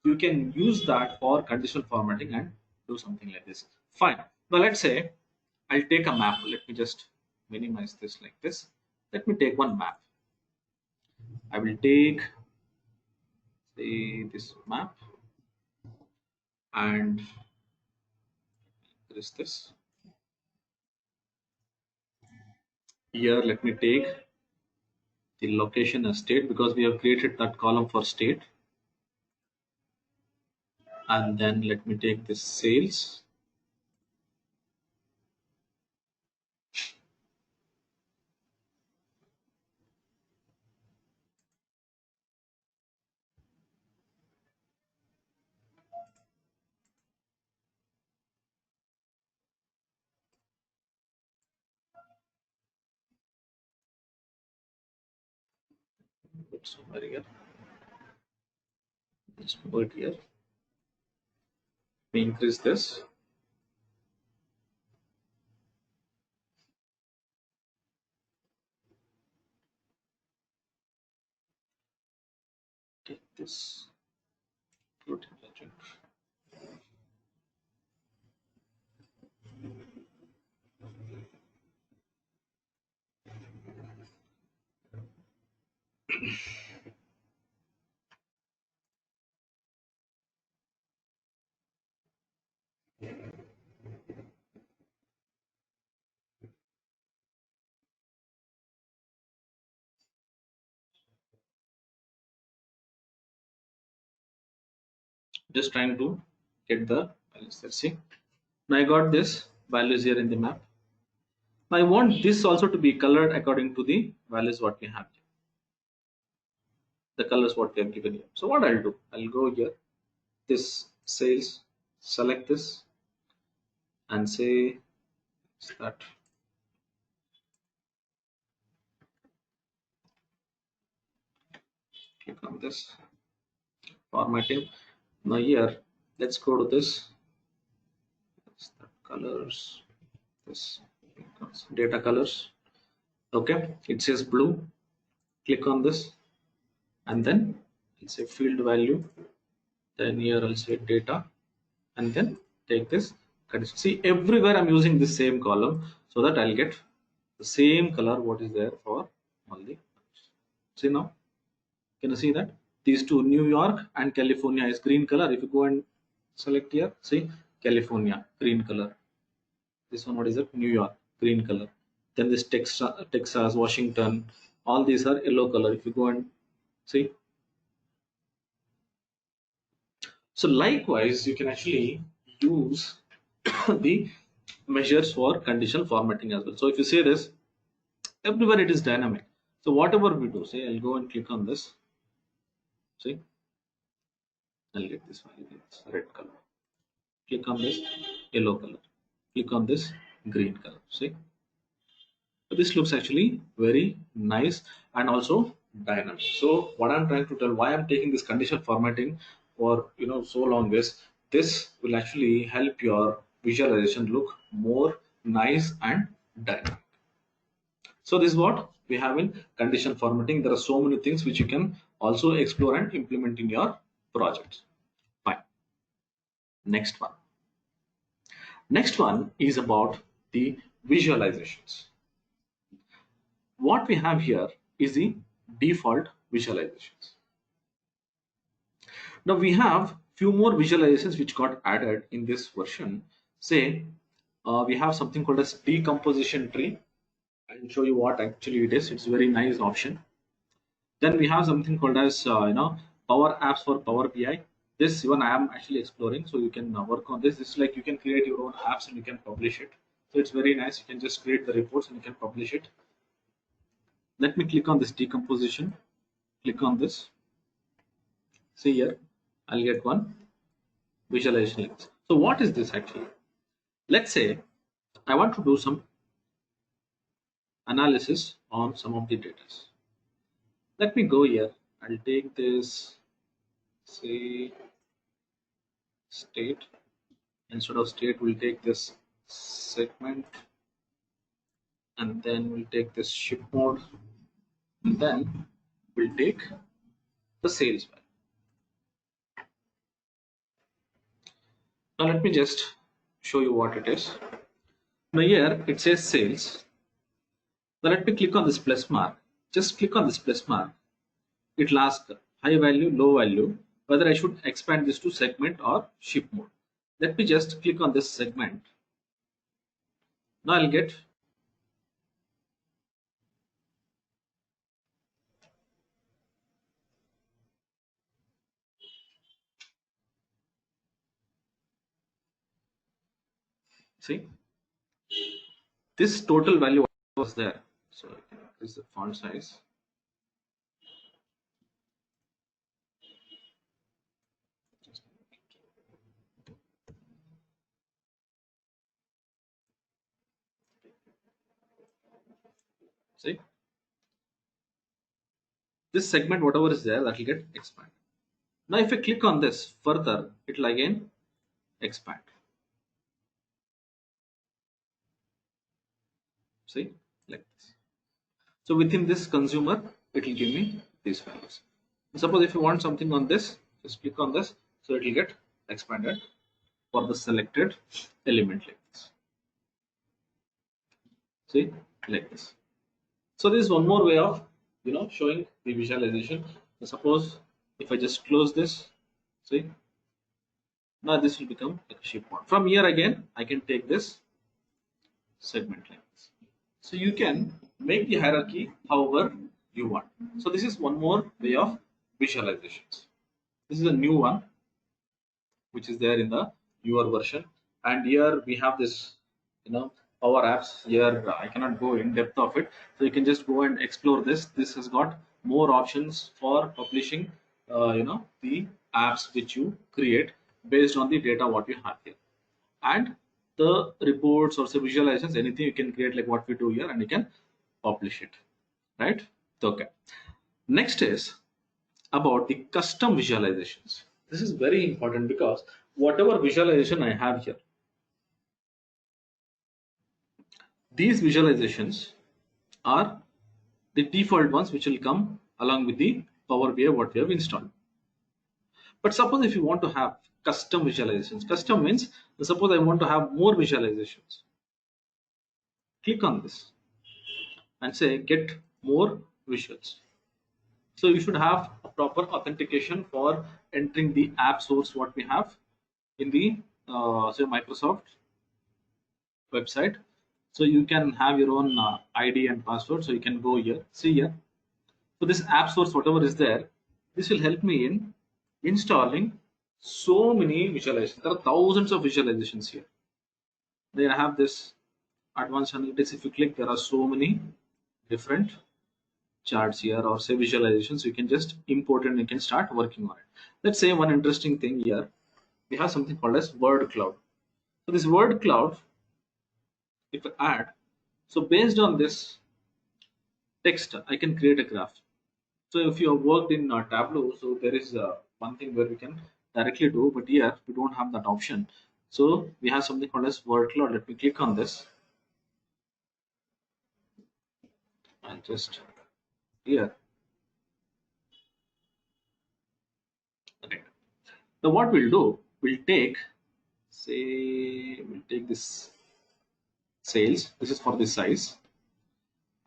you can use that for conditional formatting and do something like this. Fine. Now let's say I'll take a map. Let me just minimize this like this. Let me take one map. I will take say this map and there is this. Here let me take the location as state because we have created that column for state. And then let me take this sales. Put somewhere here. Just put it here. We increase this. Take this. Put legend. Just trying to get the values there. See, now I got this values here in the map. Now I want this also to be colored according to the values what we have here. The colors what we have given here. So what I'll do, I'll go here, this sales, select this and say that click on this. formatting. Now here, let's go to this. The colors, this data colors. Okay, it says blue. Click on this, and then it's a field value. Then here I'll say data, and then take this. See, everywhere I'm using the same column so that I'll get the same color what is there for all the. See now, can you see that these two, New York and California, is green color? If you go and select here, see California, green color. This one, what is it? New York, green color. Then this Texas, Washington, all these are yellow color. If you go and see. So likewise, you can actually use the measures for conditional formatting as well. So if you say this, everywhere it is dynamic. So whatever we do, say I'll go and click on this. See, I'll get this value, it's red color. Click on this, yellow color. Click on this, green color. See, so this looks actually very nice and also dynamic. So what I'm trying to tell, why I'm taking this conditional formatting for so long, is this will actually help your visualization look more nice and dynamic. So this is what we have in conditional formatting. There are so many things which you can also explore and implement in your projects. Fine. Next one. Next one is about the visualizations. What we have here is the default visualizations. Now we have few more visualizations which got added in this version. Say we have something called as decomposition tree. I'll show you what actually it is. It's a very nice option. Then we have something called as Power Apps for Power BI. This one I am actually exploring, so you can work on this. This is like you can create your own apps and you can publish it. So it's very nice. You can just create the reports and you can publish it. Let me click on this decomposition. Click on this. See here, I'll get one visualization like this. So what is this actually? Let's say I want to do some analysis on some of the data. Let me go here. I'll take this, say, state. Instead of state, we'll take this segment, and then we'll take this ship mode, and then we'll take the sales value. Now let me just show you what it is. Now here it says sales. Now let me click on this plus mark. Just click on this plus mark. It will ask high value, low value, whether I should expand this to segment or ship mode. Let me just click on this segment. Now I'll get see this total value was there. So this is the font size. See, this segment, whatever is there, that will get expanded. Now if I click on this further, it will again expand. See, like this. So within this consumer, it will give me these values. Suppose if you want something on this, just click on this, so it will get expanded for the selected element like this. See, like this. So this is one more way of showing the visualization. So suppose if I just close this, see, now this will become like a shape mode. From here again, I can take this segment like this. So you can make the hierarchy however you want. So this is one more way of visualizations. This is a new one which is there in the newer version, and here we have this Power Apps. Here I cannot go in depth of it, so you can just go and explore this. This has got more options for publishing the apps which you create based on the data what you have here, and the reports or say visualizations, anything you can create like what we do here, and you can publish it, right? Okay, next is about the custom visualizations. This is very important because whatever visualization I have here, these visualizations are the default ones which will come along with the Power BI what we have installed. But suppose if you want to have custom visualizations, custom means suppose I want to have more visualizations. Click on this and say get more visuals. So you should have a proper authentication for entering the app source what we have in the say Microsoft website. So you can have your own ID and password. So you can go here, see here. So this app source, whatever is there, this will help me in installing so many visualizations. There are thousands of visualizations here. They have this advanced analytics. If you click, there are so many different charts here or say visualizations. You can just import it and you can start working on it. Let's say one interesting thing here. We have something called as word cloud. So this word cloud, if I add, so based on this text, I can create a graph. So if you have worked in Tableau, so there is one thing where we can directly do, but here we don't have that option. So we have something called as word cloud. Let me click on this and just here. Okay. Now what we'll do, we'll take, say, we'll take this sales. This is for the size,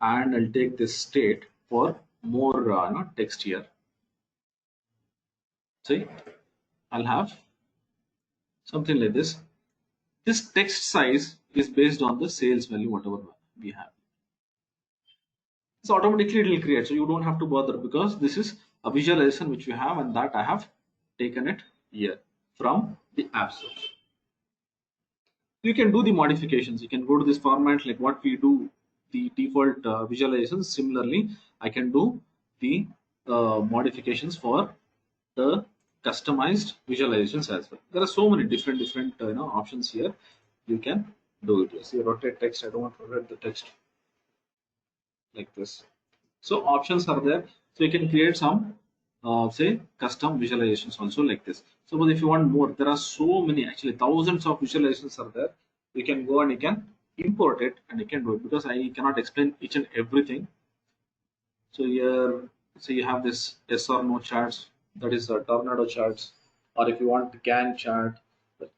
and I'll take this state for more text here. See, I'll have something like this. This text size is based on the sales value, whatever we have. So automatically it will create. So you don't have to bother because this is a visualization which we have, and that I have taken it here from the app source. You can do the modifications. You can go to this format like what we do the default visualizations. Similarly, I can do the modifications for the customized visualizations as well. There are so many different options here. You can do it. See, rotate text. I don't want to rotate the text like this. So options are there. So you can create some say custom visualizations also like this. Suppose if you want more, there are so many, actually thousands of visualizations are there. You can go and you can import it and you can do it because I cannot explain each and everything. So here, so you have this yes or no charts, that is tornado charts, or if you want can chart,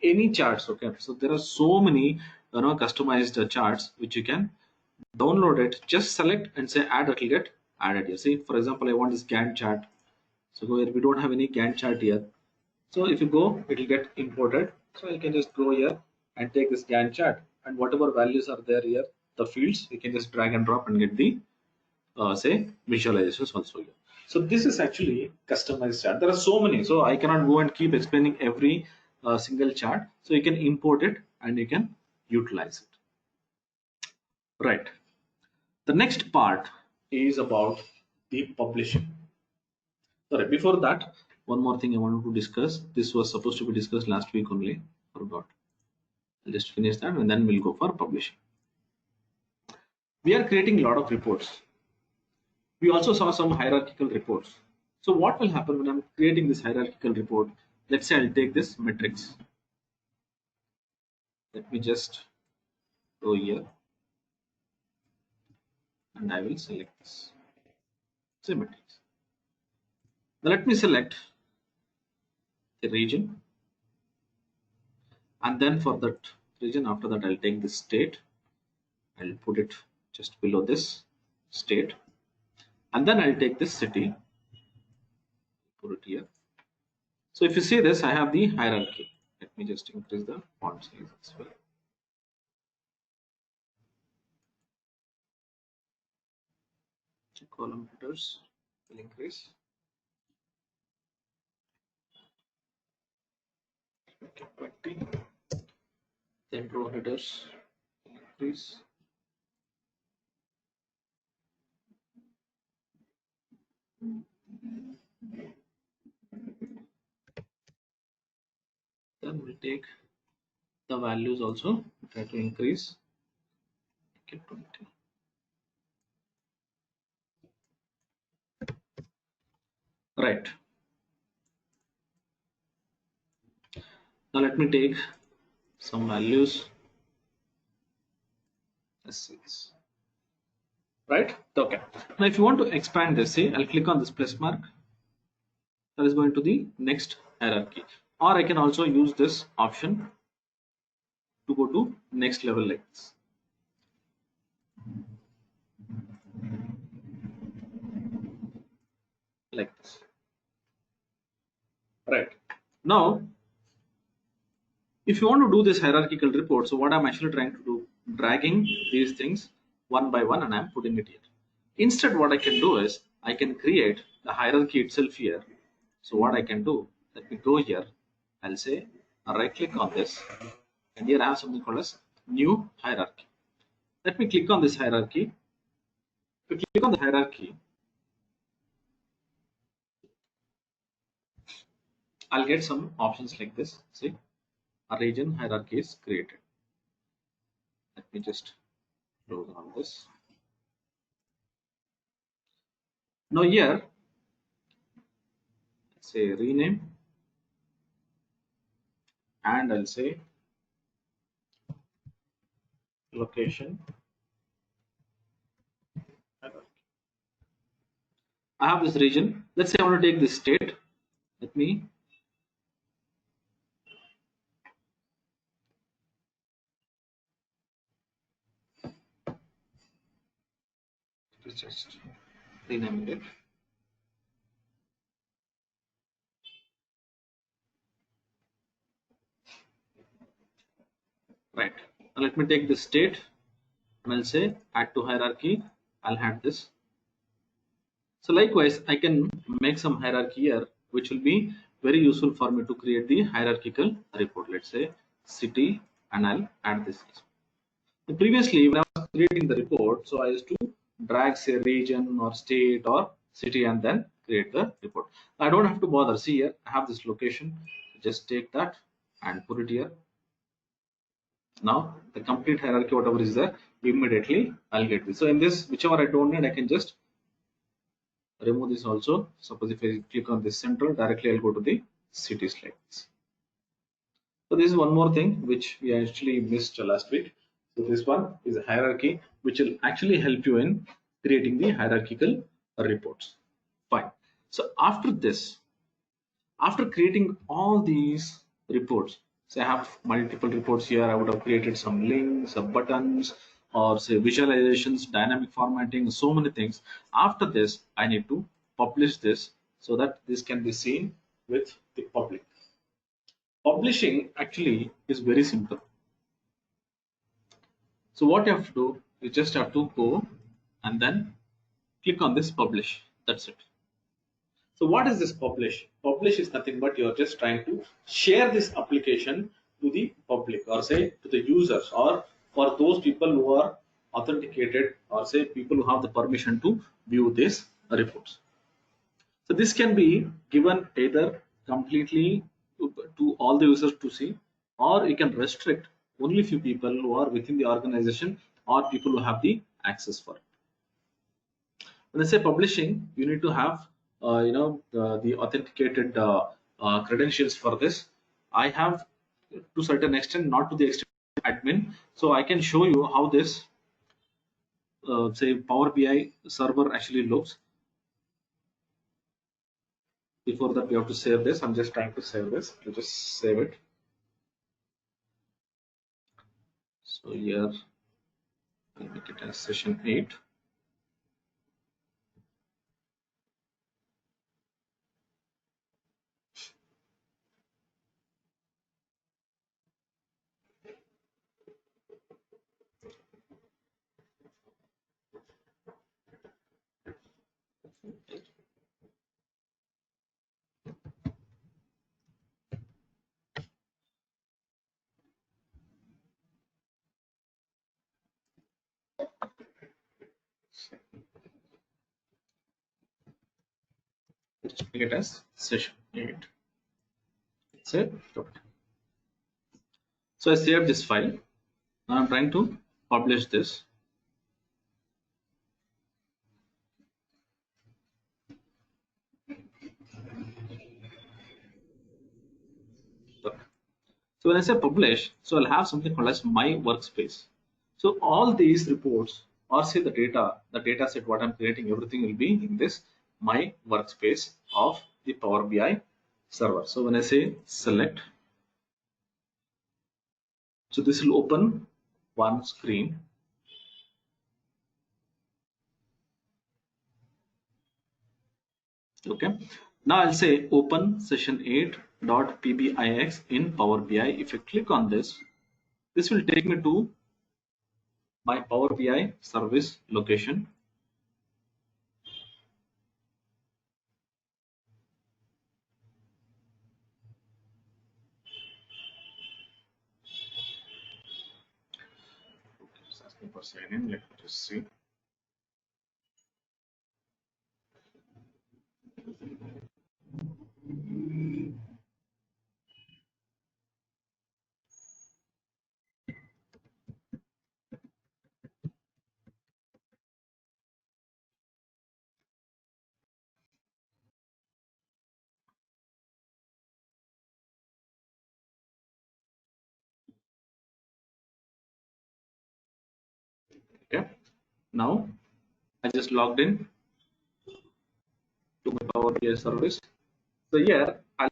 any charts. Okay, so there are so many customized charts which you can download it. Just select and say add. It will get added here. See, for example, I want this Gantt chart. So go here. We don't have any Gantt chart here. So if you go, it will get imported. So you can just go here and take this Gantt chart, and whatever values are there here, the fields, you can just drag and drop and get the say visualizations also here. So this is actually customized chart. There are so many, so I cannot go and keep explaining every single chart. So you can import it and you can utilize it. Right. The next part is about the publishing. Sorry, before that, one more thing I wanted to discuss. This was supposed to be discussed last week only. Forgot. I'll just finish that and then we'll go for publishing. We are creating a lot of reports. We also saw some hierarchical reports. So what will happen when I'm creating this hierarchical report? Let's say I'll take this metrics. Let me just go here and I will select this. Say metrics. Now let me select the region, and then for that region, after that I'll take this state. I'll put it just below this state, and then I'll take this city, put it here. So if you see this, I have the hierarchy. Let me just increase the font size as well. Column headers will increase. Okay, 20. Then row headers will increase. Then we'll take the values also, try to increase. Okay, 20. Right. Now let me take some values. Let's see this. Right? Okay. Now if you want to expand this, see, I'll click on this plus mark. That is going to the next hierarchy. Or I can also use this option to go to next level like this. Like this. Right. Now, if you want to do this hierarchical report, so what I'm actually trying to do, dragging these things one by one and I'm putting it here. Instead, what I can do is I can create the hierarchy itself here. So what I can do, let me go here. I'll say right click on this, and here I have something called as new hierarchy. Let me click on this hierarchy. If you click on the hierarchy, I'll get some options like this. See, a region hierarchy is created. Let me just close on this. Now here, let's say rename, and I'll say location hierarchy. I have this region. Let's say I want to take this state. Let me just rename it. Right. Now let me take this state and I'll say add to hierarchy. I'll add this. So likewise, I can make some hierarchy here, which will be very useful for me to create the hierarchical report. Let's say city, and I'll add this. So previously, when I was creating the report, so I used to drag say region or state or city and then create the report. I don't have to bother. See here, I have this location. Just take that and put it here. Now the complete hierarchy, whatever is there, immediately I'll get this. So in this, whichever I don't need, I can just remove this also. Suppose if I click on this central, directly I'll go to the city slides. So this is one more thing which we actually missed last week. So this one is a hierarchy which will actually help you in creating the hierarchical reports. Fine. So after this, after creating all these reports, say I have multiple reports here, I would have created some links, some buttons, or say visualizations, dynamic formatting, so many things. After this, I need to publish this so that this can be seen with the public. Publishing actually is very simple. So what you have to do, you just have to go and then click on this publish. That's it. So what is this publish? Publish is nothing but you're just trying to share this application to the public, or say to the users, or for those people who are authenticated, or say people who have the permission to view these reports. So this can be given either completely to all the users to see, or you can restrict only few people who are within the organization or people who have the access for it. When I say publishing, you need to have the authenticated credentials for this. I have to certain extent, not to the extent admin, so I can show you how this say Power BI server actually looks. Before that, we have to save this. I'm just trying to save this. You just save it. So here I'll make it as session 8. Just make it as session 8. Save. So I saved this file. Now I'm trying to publish this. So when I say publish, so I'll have something called as my workspace. So all these reports or say the data set what I'm creating, everything will be in this my workspace of the Power BI server. So when I say select, so this will open one screen. Okay. Now I'll say open session 8.pbix in Power BI. If I click on this, this will take me to my Power BI service location. It's asking for sign in. Let me just see. Okay. Now I just logged in to my Power BI service. So here I'll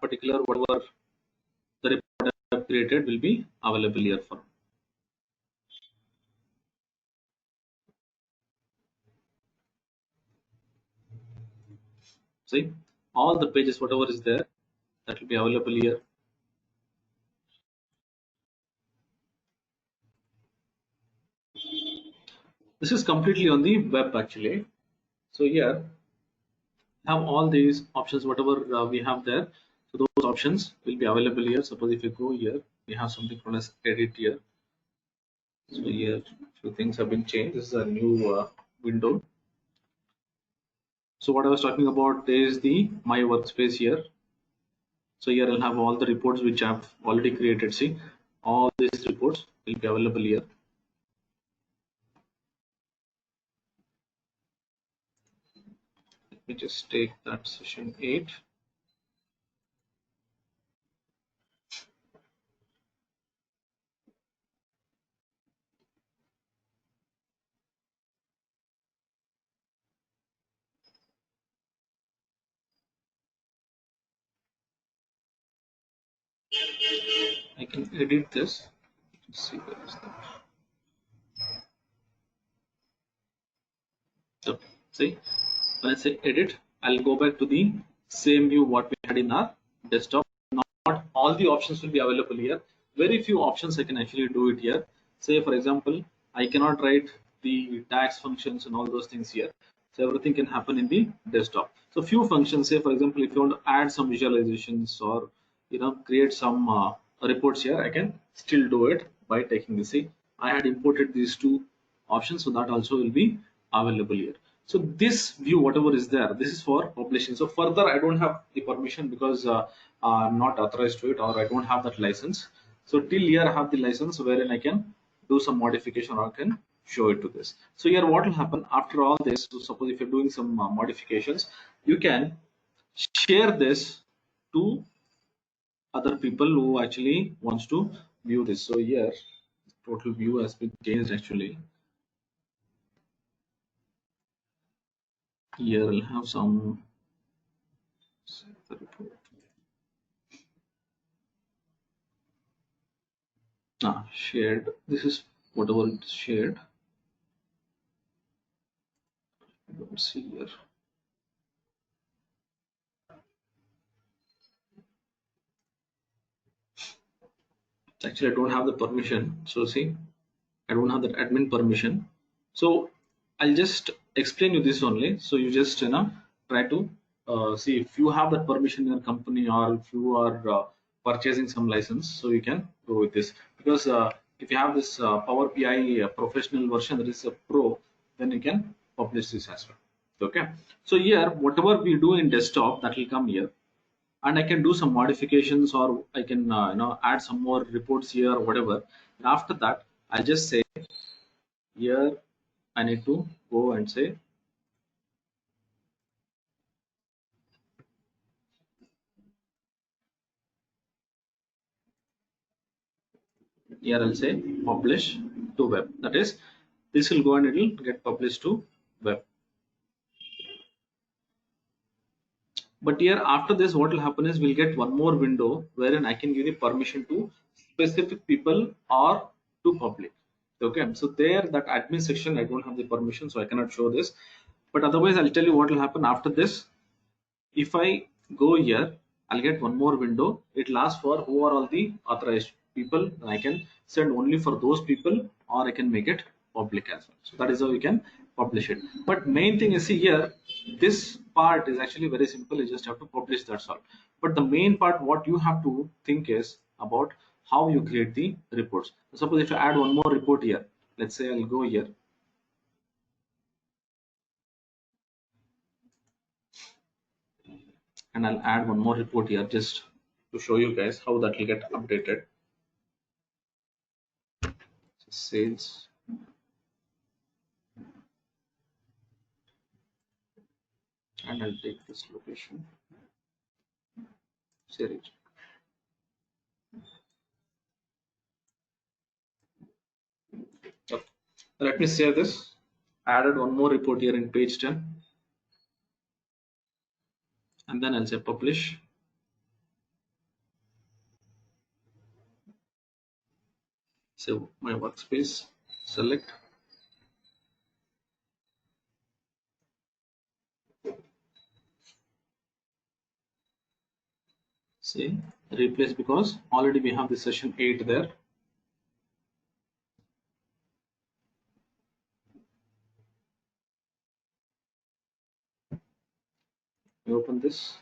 particular whatever the report I've created will be available here for. See all the pages whatever is there that will be available here. This is completely on the web actually. So here have all these options whatever we have there. So those options will be available here. Suppose if you go here, we have something called as edit here. So here few things have been changed. This is a new window. So what I was talking about is the my workspace here. So here I'll have all the reports which I've already created. See all these reports will be available here. Let me just take that session 8. I can edit this. Let's see where is that. Okay. See, when I say edit, I'll go back to the same view what we had in our desktop. Not all the options will be available here. Very few options I can actually do it here. Say for example, I cannot write the tax functions and all those things here. So everything can happen in the desktop. So few functions, say for example, if you want to add some visualizations or create some reports here, I can still do it by taking this. See, I had imported these two options, so that also will be available here. So this view whatever is there, this is for publishing. So further I don't have the permission because I'm not authorized to it or I don't have that license. So till here I have the license wherein I can do some modification or I can show it to this. So here what will happen after all this, so suppose if you're doing some modifications, you can share this to other people who actually wants to view this. So here total view has been changed actually. Here I'll have some shared. This is whatever it's shared. Let's see here. Actually, I don't have the permission. So see, I don't have that admin permission. So I'll just explain you this only. So you just try to see if you have that permission in your company or if you are purchasing some license, so you can go with this. Because if you have this Power BI professional version that is a pro, then you can publish this as well. Okay. So here, whatever we do in desktop, that will come here and I can do some modifications or I can add some more reports here or whatever. And after that, I'll just say here I need to go and say Here I'll say publish to web. That is, this will go and it will get published to web. But here after this, what will happen is we'll get one more window wherein I can give the permission to specific people or to public. Okay, so there that admin section I don't have the permission, so I cannot show this. But otherwise, I'll tell you what will happen after this. If I go here, I'll get one more window. It'll ask for who are all the authorized people. I can send only for those people, or I can make it public as well. So that is how you can publish it. But main thing is, see here, this part is actually very simple. You just have to publish, that's all. But the main part, what you have to think is about how you create the reports. Suppose if you add one more report here, let's say I'll go here. And I'll add one more report here just to show you guys how that will get updated. So sales, and I'll take this location, series. Okay. Let me save this. Added one more report here in page 10, and then I'll say publish. So my workspace, select. See, replace, because already we have the session 8 there. We open this.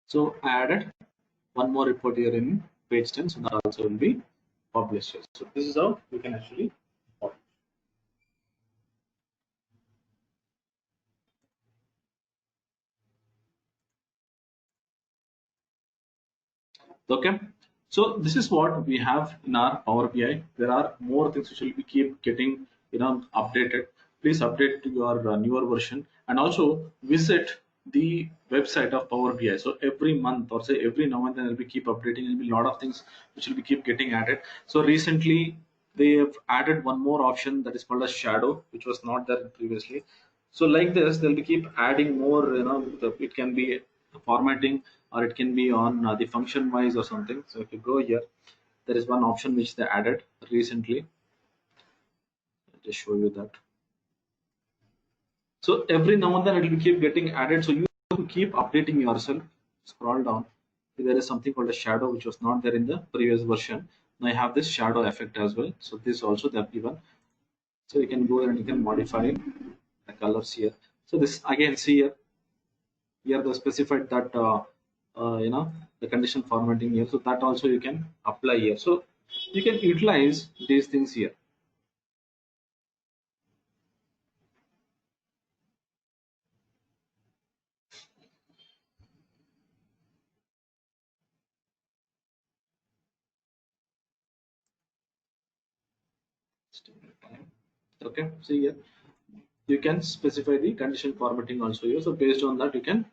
So I added one more report here in page 10, so that also will be published here. So this is how you can actually publish. Okay, so this is what we have in our Power BI. There are more things which will be keep getting updated. Please update to your newer version, and also visit the website of Power BI. So every month, or say every now and then, will be keep updating. There will be a lot of things which will be keep getting added. So recently they have added one more option that is called a shadow, which was not there previously. So like this, they'll be keep adding more. It can be formatting, or it can be on the function wise or something. So if you go here, there is one option which they added recently. I'll just show you that. So every now and then it will keep getting added. So you have to keep updating yourself. Scroll down. There is something called a shadow which was not there in the previous version. Now I have this shadow effect as well. So this also they have given. So you can go and you can modify the colors here. So this again, see here. Here they specified that the condition formatting here. So that also you can apply here. So you can utilize these things here. Okay, see here. You can specify the condition formatting also here. So based on that, you can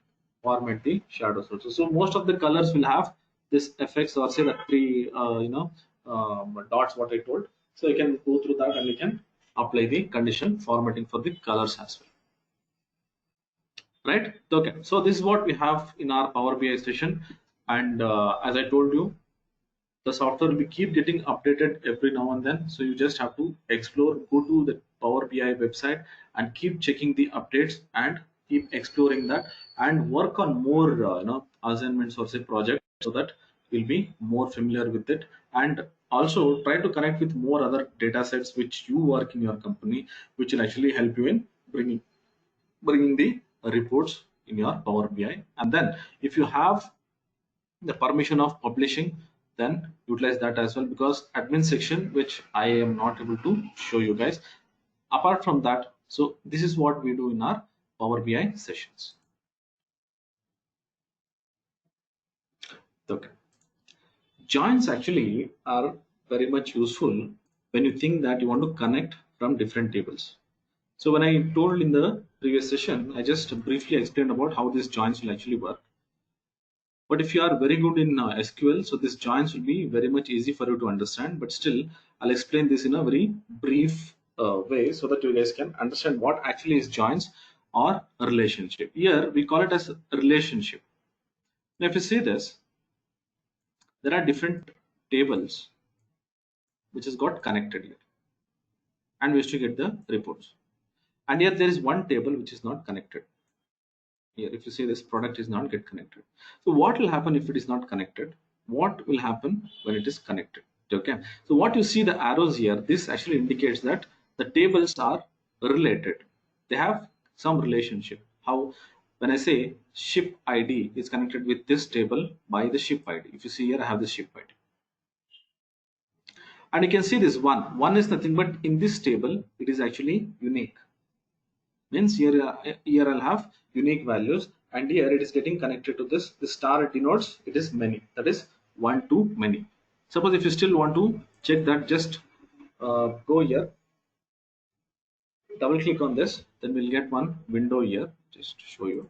format the shadows also. So most of the colors will have this effects, or say the three dots what I told. So you can go through that and you can apply the condition formatting for the colors as well. Right? Okay. So this is what we have in our Power BI session, and as I told you, the software will be keep getting updated every now and then. So you just have to explore, go to the Power BI website and keep checking the updates and keep exploring that, and work on more assignments or say projects, so that you'll be more familiar with it. And also try to connect with more other data sets which you work in your company, which will actually help you in bringing the reports in your Power BI. And then if you have the permission of publishing, then utilize that as well, because admin section which I am not able to show you guys. Apart from that, so this is what we do in our Power BI sessions. Okay. Joins actually are very much useful when you think that you want to connect from different tables. So when I told in the previous session, I just briefly explained about how these joins will actually work. But if you are very good in SQL, so this joins will be very much easy for you to understand. But still, I'll explain this in a very brief way so that you guys can understand what actually is joins or a relationship. Here we call it as a relationship. Now, if you see this, there are different tables which has got connected here, and we used to get the reports. And here there is one table which is not connected. Here, if you see this product is not get connected. So what will happen if it is not connected? What will happen when it is connected? Okay. So what you see the arrows here, this actually indicates that the tables are related. They have some relationship. How when I say ship ID is connected with this table by the ship ID. If you see here, I have the ship ID. And you can see this one. One is nothing but in this table, it is actually unique. Means here I'll have unique values, and here it is getting connected to this. The star it denotes it is many, that is one to many. Suppose if you still want to check that, just go here, double click on this, then we'll get one window here just to show you.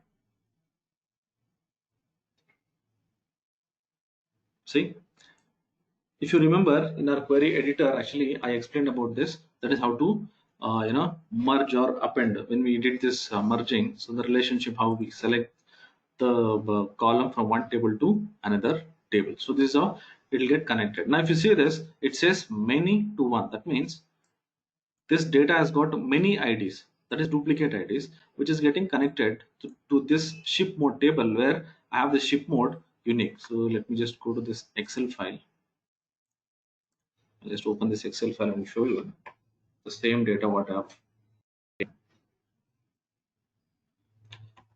See, if you remember in our query editor, actually I explained about this, that is how to merge or append. When we did this merging, so the relationship, how we select the column from one table to another table. So this is how it will get connected. Now if you see this, it says many to one. That means this data has got many IDs, that is duplicate IDs, which is getting connected to this ship mode table where I have the ship mode unique. So let me just go to this Excel file. I'll just open this Excel file and show you the same data what I have.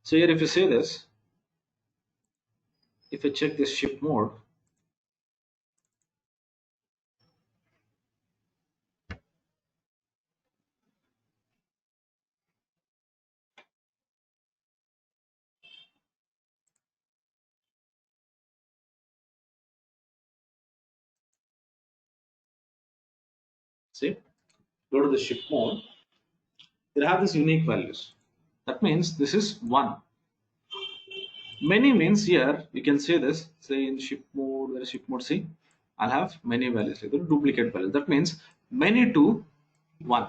So here if you see this, if I check this ship mode, see, go to the ship mode, they have these unique values. That means this is one. Many means here you can say this, say in ship mode, where ship mode, see, I'll have many values, like the duplicate values. That means many to one.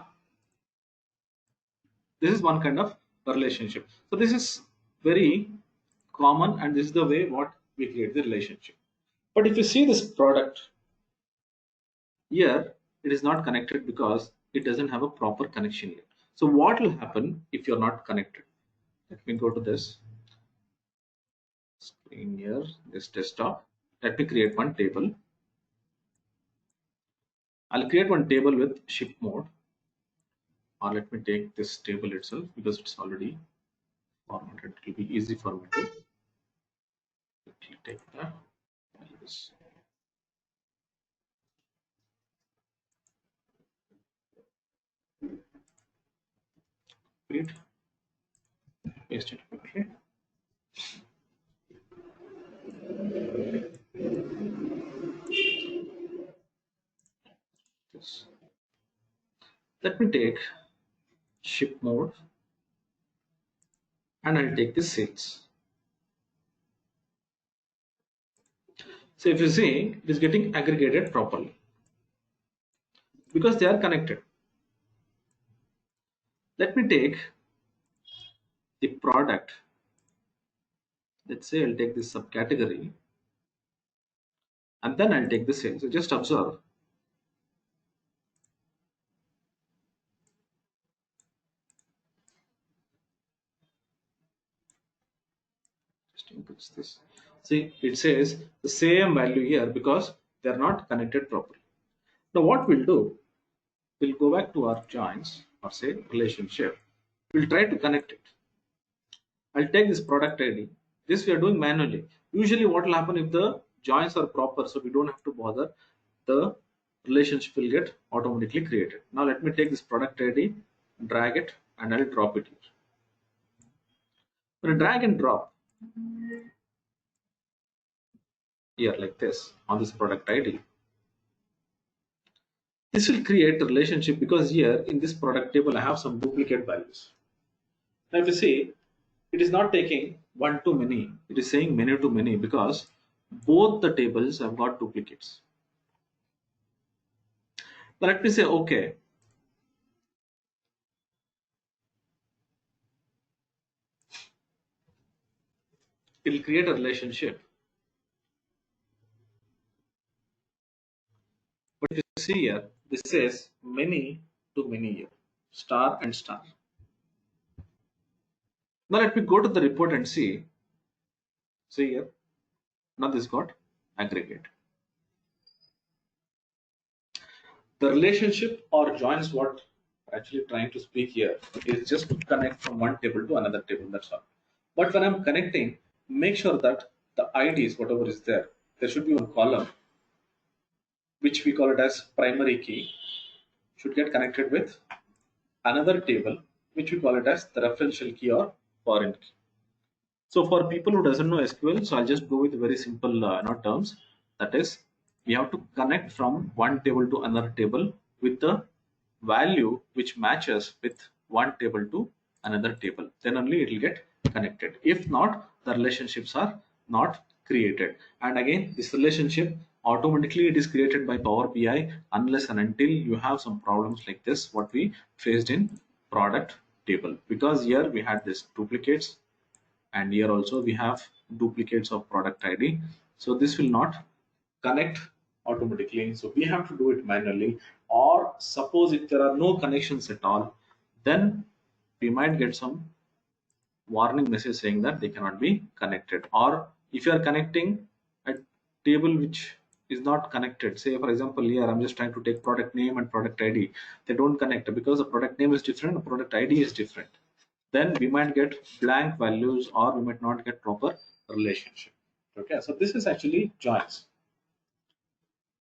This is one kind of relationship. So this is very common, and this is the way what we create the relationship. But if you see this product here, it is not connected because it doesn't have a proper connection yet. So what will happen if you're not connected? Let me go to this screen here, this desktop. Let me create one table. I'll create one table with ship mode, or let me take this table itself because it's already formatted. It will be easy for me to quickly take that. Values. Create, paste it quickly. This. Let me take ship mode, and I'll take the sales. So if you see, it is getting aggregated properly because they are connected. Let me take the product. Let's say I'll take this subcategory, and then I'll take the sales. So just observe. Just increase this. See, it says the same value here because they are not connected properly. Now what we'll do, we'll go back to our joins or say relationship. We'll try to connect it. I'll take this product ID. This we are doing manually. Usually what will happen if the joins are proper, so we don't have to bother, the relationship will get automatically created. Now let me take this product ID, drag it, and I'll drop it here. When I drag and drop here like this on this product ID, this will create a relationship because here in this product table I have some duplicate values. Now if you see, it is not taking one to many, it is saying many to many because both the tables have got duplicates. Now let me say okay. It will create a relationship. But if you see here, this says many to many here, star and star. Now let me go to the report and see. See here, now this got aggregate. The relationship or joins what actually trying to speak here is just to connect from one table to another table. That's all. But when I'm connecting, make sure that the IDs, whatever is there, there should be one column which we call it as primary key, should get connected with another table which we call it as the referential key or foreign key. So for people who doesn't know SQL, so I'll just go with very simple terms. That is, we have to connect from one table to another table with the value which matches with one table to another table. Then only it will get connected. If not, the relationships are not created. And again, this relationship automatically it is created by Power BI unless and until you have some problems like this, what we faced in product table. Because here we had this duplicates and here also we have duplicates of product ID, so this will not connect automatically, so we have to do it manually. Or suppose if there are no connections at all, then we might get some warning message saying that they cannot be connected. Or if you are connecting a table which is not connected, say for example here I'm just trying to take product name and product ID, they don't connect because the product name is different, the product ID is different, then we might get blank values or we might not get proper relationship. Okay, so this is actually joins.